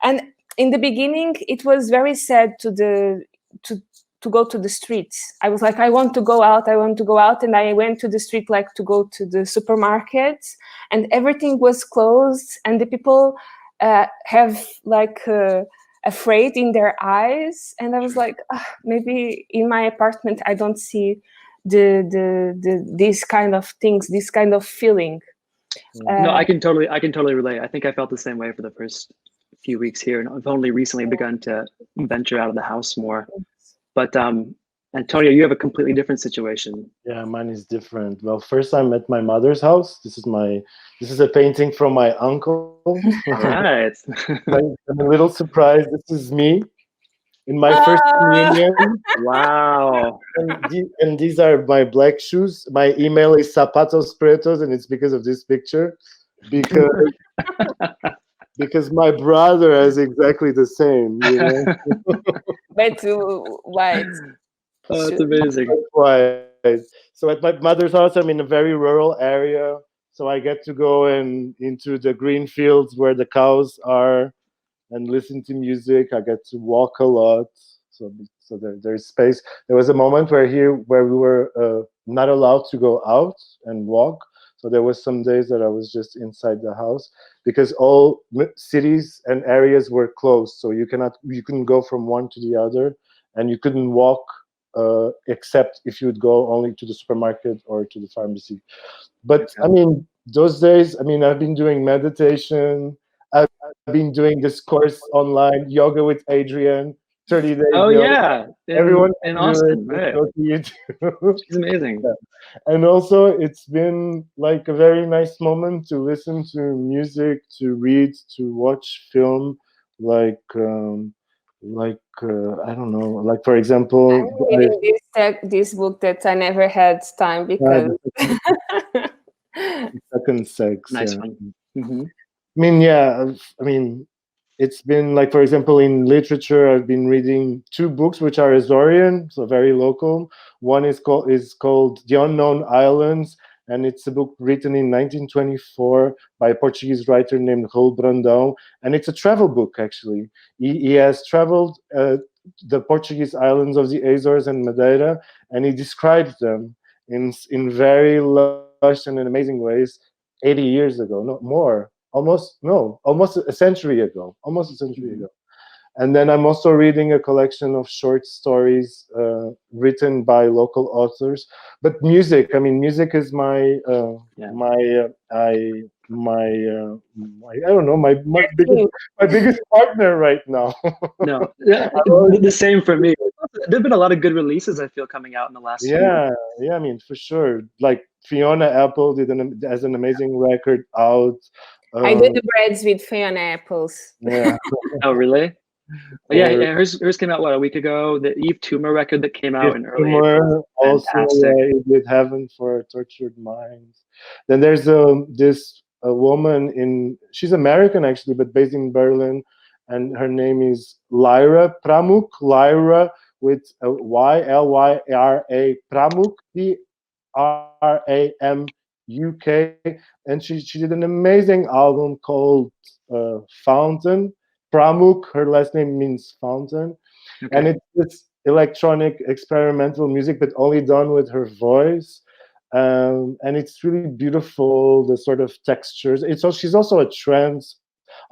And in the beginning, it was very sad to go to the streets. I was like, I want to go out. I want to go out. And I went to the street, like to go to the supermarket, and everything was closed. And the people have like afraid in their eyes. And I was like, maybe in my apartment, I don't see these kind of things, this kind of feeling.
No, I can totally relate. I think I felt the same way for the first few weeks here, and I've only recently begun to venture out of the house more. But Antonio, you have a completely different situation.
Yeah, mine is different. Well, first I'm at my mother's house. This is a painting from my uncle.
All right.
I'm a little surprised. This is me in my first communion.
Wow.
And these are my black shoes. My email is zapatos pretos, and it's because of this picture. Because my brother has exactly the same, you know.
But white.
Oh, that's amazing.
That's why. So at my mother's house, I'm in a very rural area, so I get to go into the green fields where the cows are and listen to music. I get to walk a lot, so there's space. There was a moment where we were not allowed to go out and walk. So there was some days that I was just inside the house because all cities and areas were closed. So you couldn't go from one to the other, and you couldn't walk except if you would go only to the supermarket or to the pharmacy. But I mean, those days, I mean, I've been doing meditation. I've been doing this course online, yoga with Adrian, 30 days.
Oh
yoga.
yeah,
Everyone
in
can do
Austin,
it.
right?
Go to YouTube.
She's amazing.
Yeah. And also, it's been like a very nice moment to listen to music, to read, to watch film, like I don't know, like for example,
I'm reading this book that I never had time because
second sex.
Nice
Yeah.
one. Mm-hmm.
I mean, yeah. I mean, it's been like, for example, in literature, I've been reading two books which are Azorian, so very local. One is called The Unknown Islands, and it's a book written in 1924 by a Portuguese writer named Raul Brandão, and it's a travel book actually. He has traveled the Portuguese islands of the Azores and Madeira, and he describes them in very lush and amazing ways 80 years ago, no more. Almost a century ago. And then I'm also reading a collection of short stories written by local authors. But music, I mean, music is my I don't know, my biggest partner right now.
No, yeah, the same for me. There've been a lot of good releases I feel coming out in the last few years.
I mean, for sure. Like Fiona Apple has an amazing record out.
I do the breads with Fiona Apples.
Yeah.
Oh, really? Yeah, hers came out a week ago. The Eve Toomer record that came out in early April.
Also, it did Heaven for Tortured Minds. Then there's this woman she's American actually, but based in Berlin, and her name is Lyra Pramuk. Lyra with Lyra Pramuk, Pramuk, and she did an amazing album called Fountain. Pramuk, her last name means fountain, and it's electronic experimental music, but only done with her voice, and it's really beautiful. The sort of textures. She's also a trance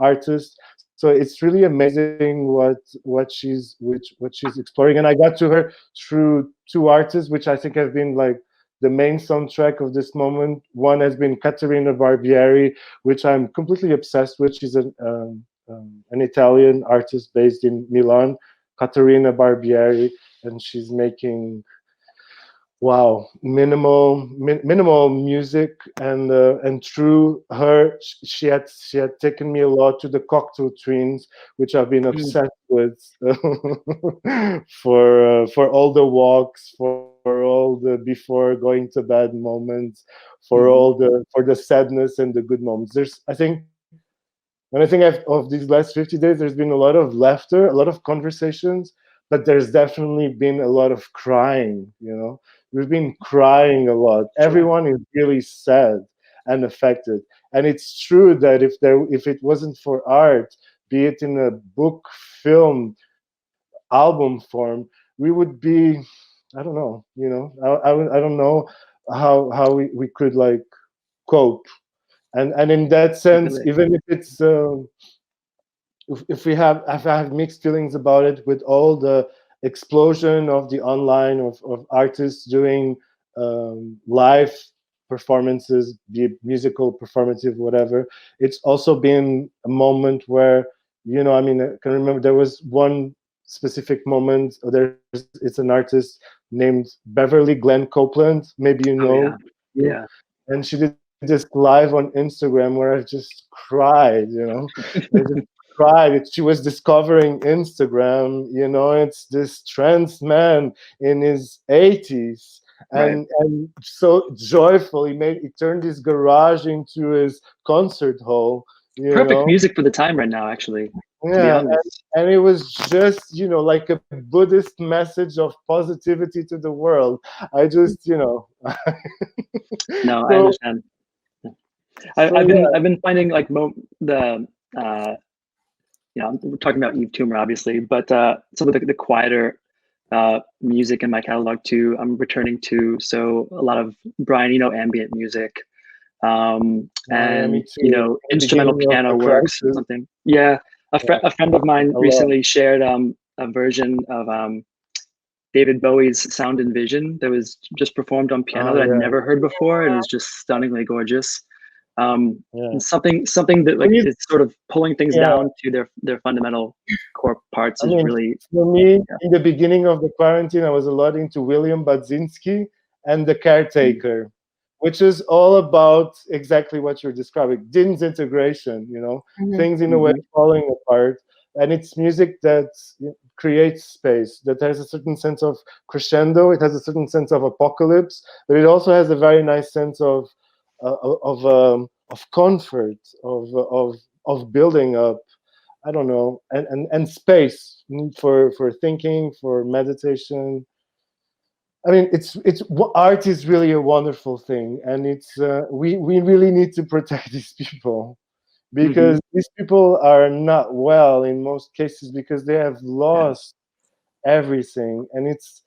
artist, So it's really amazing what she's exploring. And I got to her through two artists, which I think have been like the main soundtrack of this moment. One has been Caterina Barbieri, which I'm completely obsessed with. She's an Italian artist based in Milan, Caterina Barbieri, and she's making wow minimal music, and through her she had taken me a lot to the Cocktail Twins, which I've been obsessed with for all the walks, for all the before going to bed moments, for the sadness and the good moments. There's I think when I think of these last 50 days, there's been a lot of laughter, a lot of conversations, but there's definitely been a lot of crying, We've been crying a lot. Everyone is really sad and affected. And it's true that if it wasn't for art, be it in a book, film, album form, we would be, I don't know, I don't know how we could like cope. And in that sense, even if it's if I have mixed feelings about it, with all the explosion of the online of artists doing live performances, be it musical, performative, whatever. It's also been a moment where I mean, I can remember there was one specific moment. It's an artist named Beverly Glenn Copeland. Maybe you know.
Yeah.
And she did this live on Instagram where I just cried. I just cried. She was discovering Instagram. It's this trans man in his 80s. And so joyful, he turned his garage into his concert hall.
Perfect music for the time right now, actually.
Yeah, and it was just like a Buddhist message of positivity to the world. I just
No, I understand. I've been finding like we're talking about Eve Toomer obviously, but some of the quieter music in my catalog too, I'm returning to. So a lot of Brian Eno ambient music, and instrumental piano works or something. Yeah, a friend of mine recently shared a version of David Bowie's Sound and Vision that was just performed on piano that I'd never heard before, and is just stunningly gorgeous. Something that like is sort of pulling things down to their fundamental core parts is really,
for me. In the beginning of the quarantine, I was a lot into William Budzinski and The Caretaker, which is all about exactly what you're describing: disintegration, things in a way falling apart. And it's music that creates space, that has a certain sense of crescendo. It has a certain sense of apocalypse, but it also has a very nice sense of comfort, of building up. I don't know, and space for thinking, for meditation. I mean, it's art is really a wonderful thing, and it's we really need to protect these people, because these people are not well in most cases, because they have lost everything. And it's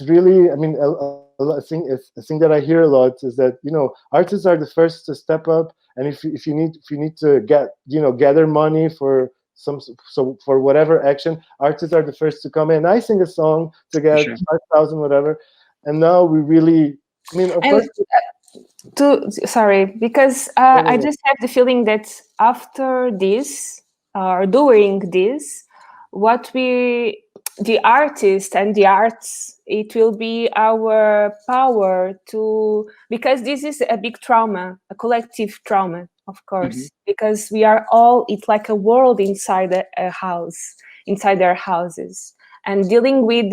really, I mean, a thing that I hear a lot is that artists are the first to step up, and if you need to gather money for for whatever action, artists are the first to come in. I sing a song to get 5,000 whatever, and now we really, I mean, of course.
Sorry, because I just have the feeling that after this or during this, the artist and the arts, it will be our power to, because this is a big trauma, a collective trauma, of course, because we are all, it's like a world inside a house, inside our houses, and dealing with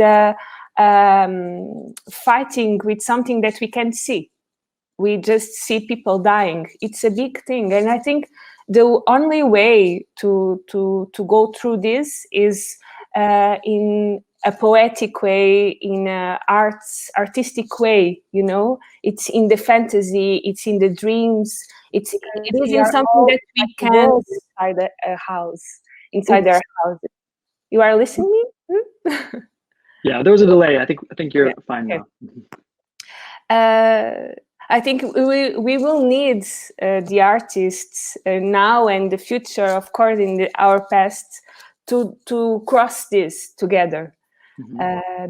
fighting with something that we can't see. We just see people dying. It's a big thing. And I think the only way to go through this is in a poetic way, in a artistic way, It's in the fantasy, it's in the dreams, it is in something that we can inside a house, inside our houses. You are listening me?
Yeah, there was a delay. I think you're fine now.
I think we will need the artists now and the future, of course, in our past, to cross this together,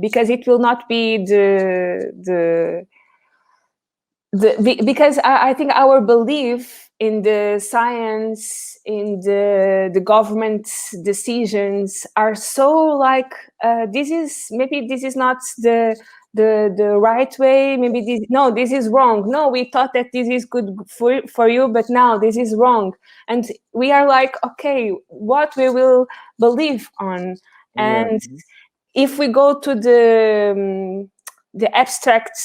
because it will not be because I think our belief in the science, in the government decisions are so like this is not the right way. Maybe this is wrong. No, we thought that this is good for you, but now this is wrong. And we are like, okay, what we will believe on? And if we go to the abstract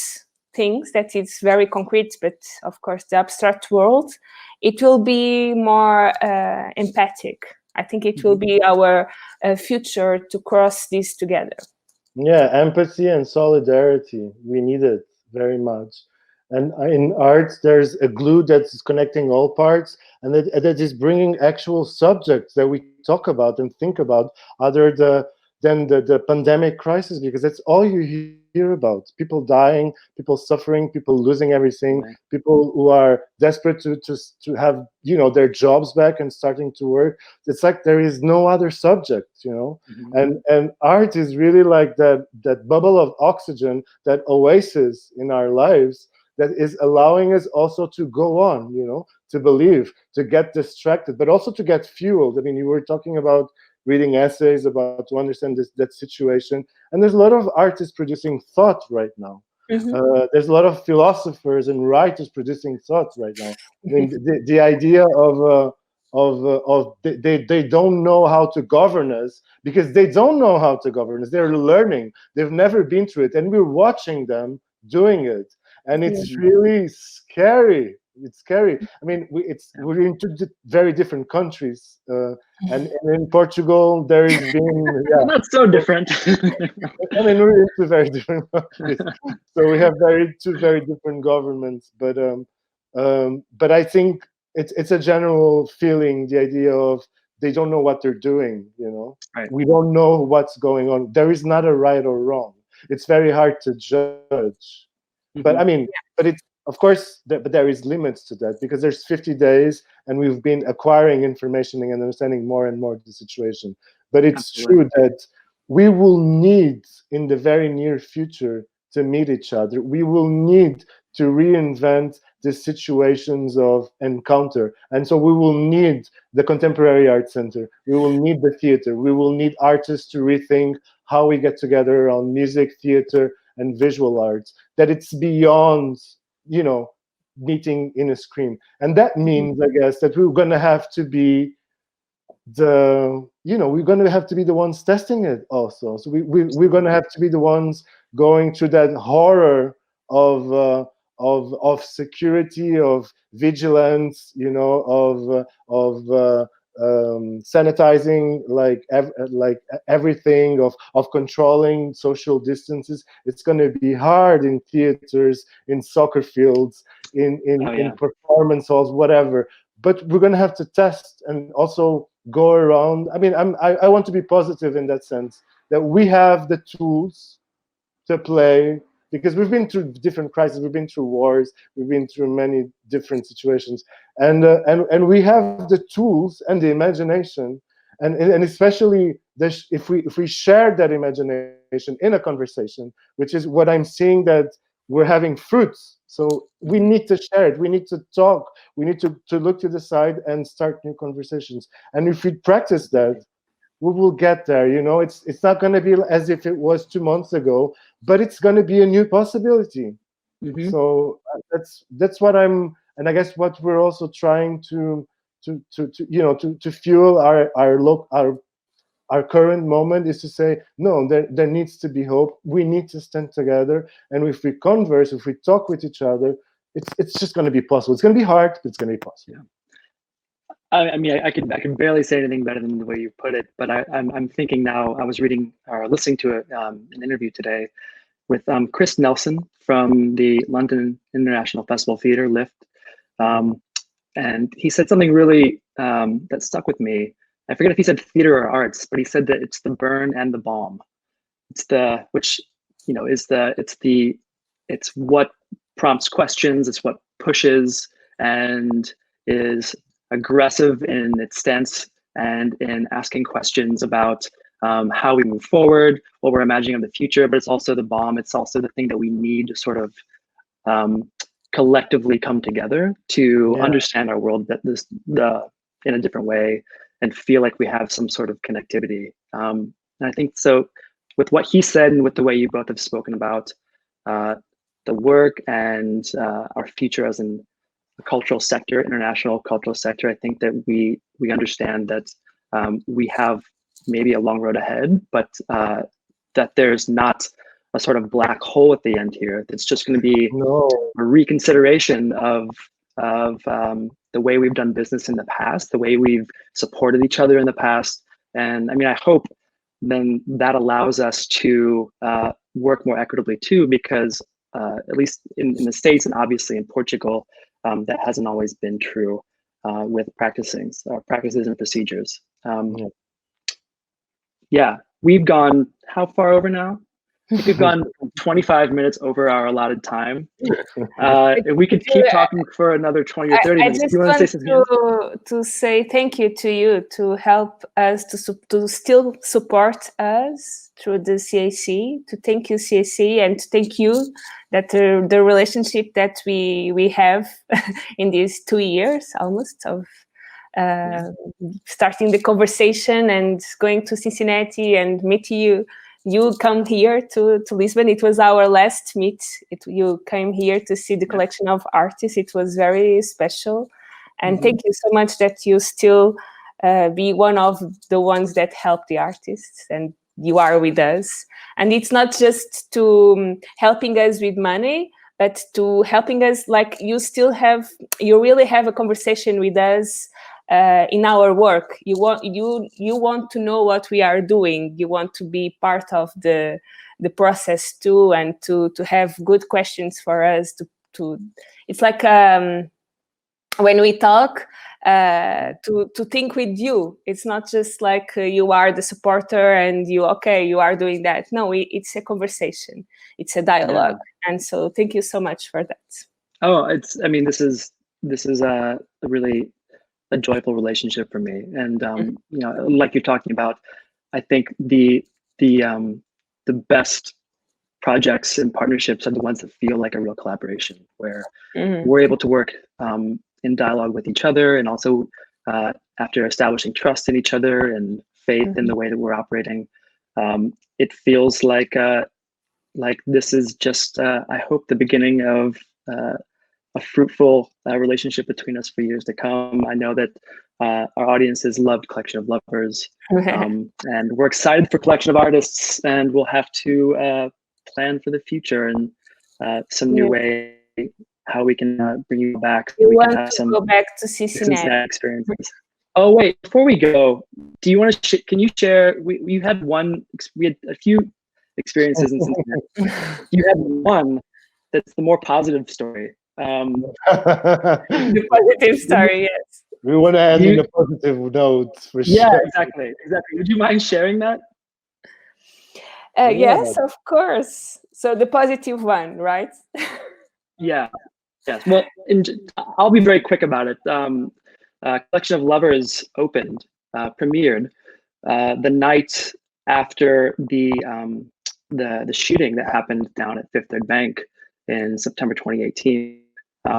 things, that is very concrete, but of course the abstract world, it will be more empathic. I think it will be our future to cross this together.
Yeah, empathy and solidarity. We need it very much. And in art, there's a glue that's connecting all parts, and that is bringing actual subjects that we talk about and think about, other than the pandemic crisis, because that's all you hear about. People dying, people suffering, people losing everything, people who are desperate to have, you know, their jobs back and starting to work. It's like there is no other subject, you know. And art is really like that bubble of oxygen, that oasis in our lives, that is allowing us also to go on, you know, to believe, to get distracted, but also to get fueled. I mean, you were talking about reading essays about to understand that situation, and there's a lot of artists producing thought right now. There's a lot of philosophers and writers producing thoughts right now. I mean, the idea of they don't know how to govern us, because they don't know how to govern us. They're learning. They've never been through it, and we're watching them doing it, and it's really scary. It's scary. I mean, we're in two very different countries, and in Portugal there has been
not so different.
I mean, we're in two very different countries, so we have two very different governments. But I think it's a general feeling, the idea of they don't know what they're doing. You know, we don't know what's going on. There is not a right or wrong. It's very hard to judge. But I mean, but it's, of course, but there is limits to that, because there's 50 days and we've been acquiring information and understanding more and more the situation. But it's true that we will need in the very near future to meet each other. We will need to reinvent the situations of encounter. And so we will need the Contemporary Art Center. We will need the theater. We will need artists to rethink how we get together on music, theater, and visual arts, that it's beyond, you know, meeting in a screen. And that means, I guess, that we're going to have to be we're going to have to be the ones testing it also. So we're going to have to be the ones going through that horror of security, of vigilance, you know, of sanitizing, like everything, of controlling social distances. It's going to be hard in theaters, in soccer fields, in performance halls, whatever. But we're going to have to test and also go around. I mean, I want to be positive in that sense, that we have the tools to play, because we've been through different crises, we've been through wars, we've been through many different situations, and we have the tools and the imagination, and especially if we share that imagination in a conversation, which is what I'm seeing, that we're having fruits. So we need to share it. We need to talk. We need to look to the side and start new conversations. And if we practice that, we will get there. You know, it's not going to be as if it was 2 months ago, but it's going to be a new possibility. So that's what I'm, and I guess what we're also trying to fuel our current moment, is to say, no, there needs to be hope. We need to stand together, and if we converse, if we talk with each other, it's just going to be possible. It's going to be hard, but it's going to be possible.
I mean, I can barely say anything better than the way you put it. But I'm thinking now. I was reading or listening to an interview today with Chris Nelson from the London International Festival Theatre, LIFT, and he said something really that stuck with me. I forget if he said theater or arts, but he said that it's the burn and the bomb. It's what prompts questions. It's what pushes and is aggressive in its stance and in asking questions about how we move forward, what we're imagining of the future. But it's also the bomb. It's also the thing that we need to sort of collectively come together to understand our world in a different way and feel like we have some sort of connectivity. And I think so with what he said and with the way you both have spoken about the work and our future as in the cultural sector, international cultural sector, I think that we understand that we have maybe a long road ahead, but that there's not a sort of black hole at the end here. It's just going to be a reconsideration of the way we've done business in the past, the way we've supported each other in the past. And I mean, I hope then that allows us to work more equitably too, because at least in the States and obviously in Portugal, that hasn't always been true with practices and procedures. Yeah, we've gone how far over now? I think we've gone 25 minutes over our allotted time. If we could keep talking for another 20 or 30 minutes.
I just want to say thank you to you to help us to still support us through the CAC, to thank you CAC, and to thank you that the relationship that we have in these 2 years almost of starting the conversation and going to Cincinnati and meet you. You come here to Lisbon. It was our last meet. You came here to see the collection of artists. It was very special. And thank you so much that you still be one of the ones that help the artists. And you are with us. And it's not just to helping us with money, but to helping us, like you really have a conversation with us in our work. You want to know what we are doing. You want to be part of the process too, and to have good questions for us. To it's like when we talk to think with you. It's not just like you are the supporter and you are doing that. No, it's a conversation. It's a dialogue, and so thank you so much for that.
Oh, this is a really a joyful relationship for me, and like you're talking about, I think the best projects and partnerships are the ones that feel like a real collaboration, where we're able to work in dialogue with each other, and also after establishing trust in each other and faith in the way that we're operating, it feels like this is just I hope the beginning of a fruitful relationship between us for years to come. I know that our audiences loved Collection of Lovers, and we're excited for Collection of Artists, and we'll have to plan for the future and some new way how we can bring you back.
We want to go back to Cincinnati
experiences. Oh wait, before we go, do you want to? Can you share? We had a few experiences in Cincinnati. You had one that's the more positive story.
The positive story, yes.
We want to end in a positive note for sure.
Yeah, exactly. Would you mind sharing that?
Yes, of course. So the positive one, right?
Yes. Well, I'll be very quick about it. Collection of Lovers opened, premiered the night after the shooting that happened down at Fifth Third Bank in September 2018,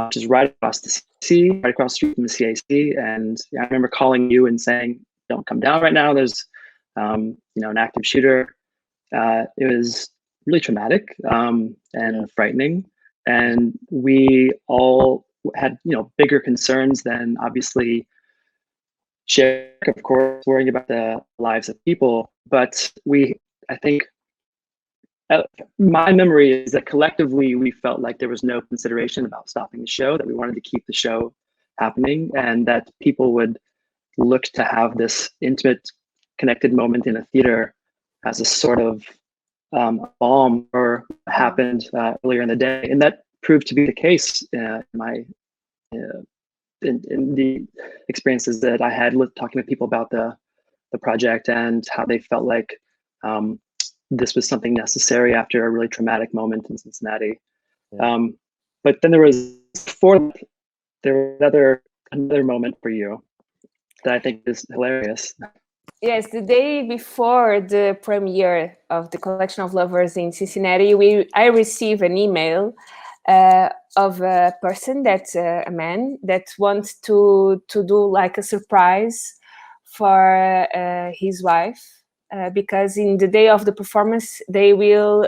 which is right across the sea, right across the street from the CAC. And I remember calling you and saying, "Don't come down right now. There's an active shooter." It was really traumatic and frightening, and we all had bigger concerns than obviously share, of course, worrying about the lives of people. But I think my memory is that collectively we felt like there was no consideration about stopping the show, that we wanted to keep the show happening, and that people would look to have this intimate, connected moment in a theater as a sort of balm for what happened earlier in the day. And that proved to be the case in the experiences that I had talking to people about the project and how they felt like this was something necessary after a really traumatic moment in Cincinnati. But then there was another moment for you that I think is hilarious.
Yes, the day before the premiere of the Collection of Lovers in Cincinnati, I received an email of a person a man that wants to do like a surprise for his wife, because in the day of the performance they will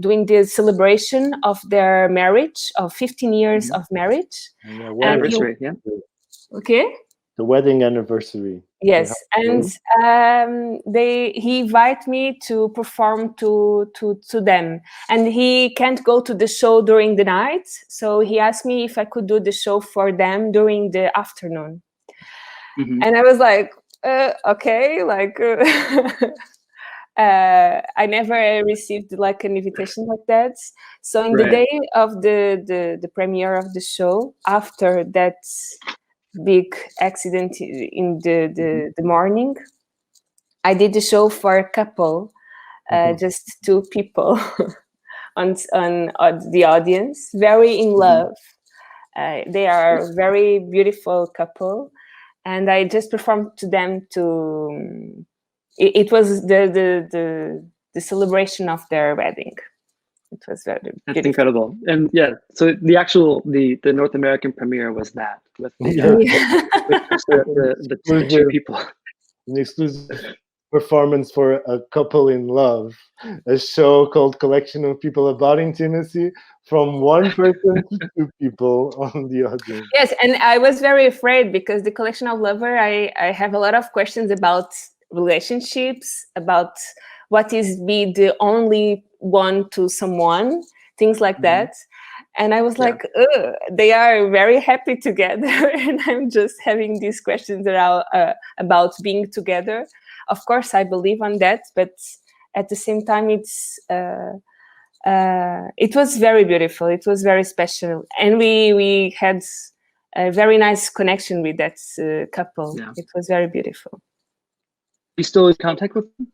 doing the celebration of their marriage of 15 years of marriage.
Yeah,
Anniversary, yeah.
Okay.
The wedding anniversary.
Yes, and he invite me to perform to them, and he can't go to the show during the night, so he asked me if I could do the show for them during the afternoon. And I was like, okay, like I never received like an invitation like that. So in the day of the premiere of the show, after that big accident in the morning, I did the show for a couple, just two people on the audience, very in love. They are a very beautiful couple, and I just performed to them it was the celebration of their wedding. It was very beautiful.
That's incredible. And yeah, so the North American premiere was that with the two people.
An exclusive performance for a couple in love, a show called Collection of People about intimacy, from one person to two people on the audience.
Yes, and I was very afraid because the Collection of Lover, I have a lot of questions about relationships, about what is be the only one to someone, things like that. And I was like, they are very happy together, and I'm just having these questions about being together. Of course, I believe on that, but at the same time, it was very beautiful. It was very special, and we had a very nice connection with that couple. Yeah. It was very beautiful.
You still in contact with them?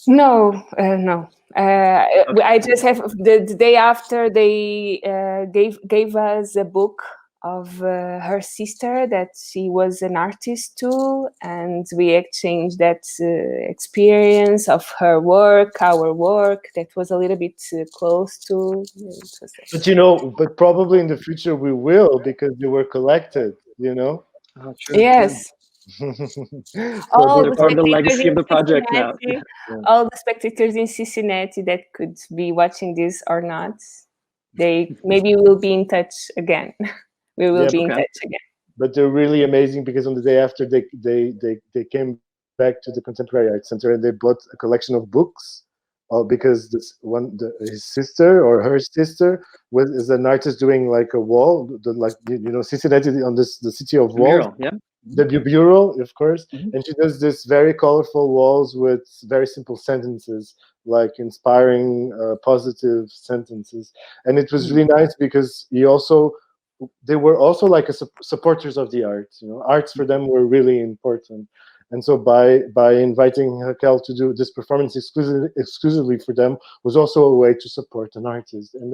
No, no. I just have the day after they gave us a book of her sister that she was an artist too, and we exchanged that experience of her work, our work. That was a little bit close to.
But but probably in the future we will, because they were collected.
Oh, true.
Yes.
All they're part of the legacy of the project now.
All the spectators in Cincinnati that could be watching this or not, they maybe will be in touch again. We will be in touch again.
But they're really amazing, because on the day after they came back to the Contemporary Art Center and they bought a collection of books. Because his sister or her sister is an artist doing like a wall, Cincinnati on the city of walls.
Mural, yeah.
The mural, of course, and she does this very colorful walls with very simple sentences, like inspiring, positive sentences. And it was really nice because they were also like supporters of the arts. Arts for them were really important. And so by inviting Raquel to do this performance exclusively for them was also a way to support an artist. And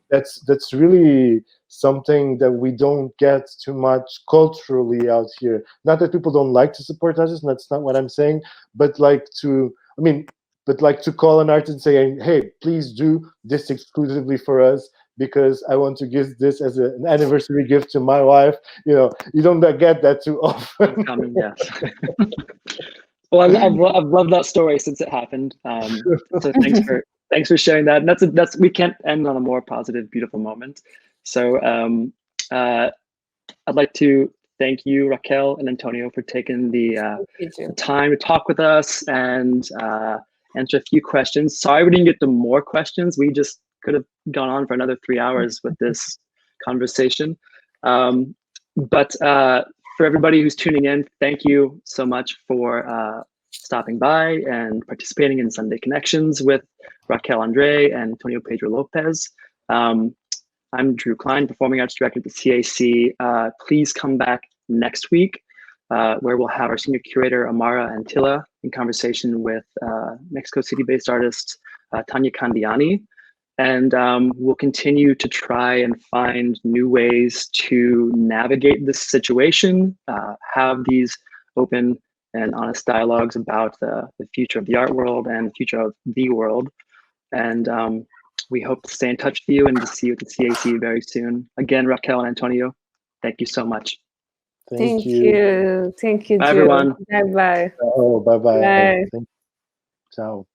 that's really something that we don't get too much culturally out here. Not that people don't like to support artists, that's not what I'm saying, but to call an artist and say, hey, please do this exclusively for us, because I want to give this as an anniversary gift to my wife. You don't get that too often.
Yes. Well, I've loved that story since it happened. So thanks for sharing that. And that's we can't end on a more positive, beautiful moment. So I'd like to thank you, Raquel and Antonio, for taking the time to talk with us and answer a few questions. Sorry we didn't get to more questions. We just could have gone on for another 3 hours with this conversation. But for everybody who's tuning in, thank you so much for stopping by and participating in Sunday Connections with Raquel André and António Pedro Lopes. I'm Drew Klein, Performing Arts Director at the CAC. Please come back next week, where we'll have our Senior Curator, Amara Antilla, in conversation with Mexico City-based artist Tanya Candiani. And we'll continue to try and find new ways to navigate this situation, have these open and honest dialogues about the future of the art world and the future of the world. And we hope to stay in touch with you and to see you at the CAC very soon. Again, Raquel and Antonio, thank you so much.
Thank you. Thank you,
Bye,
Joe.
everyone.
Bye-bye.
Oh, bye-bye.
Bye.
Ciao.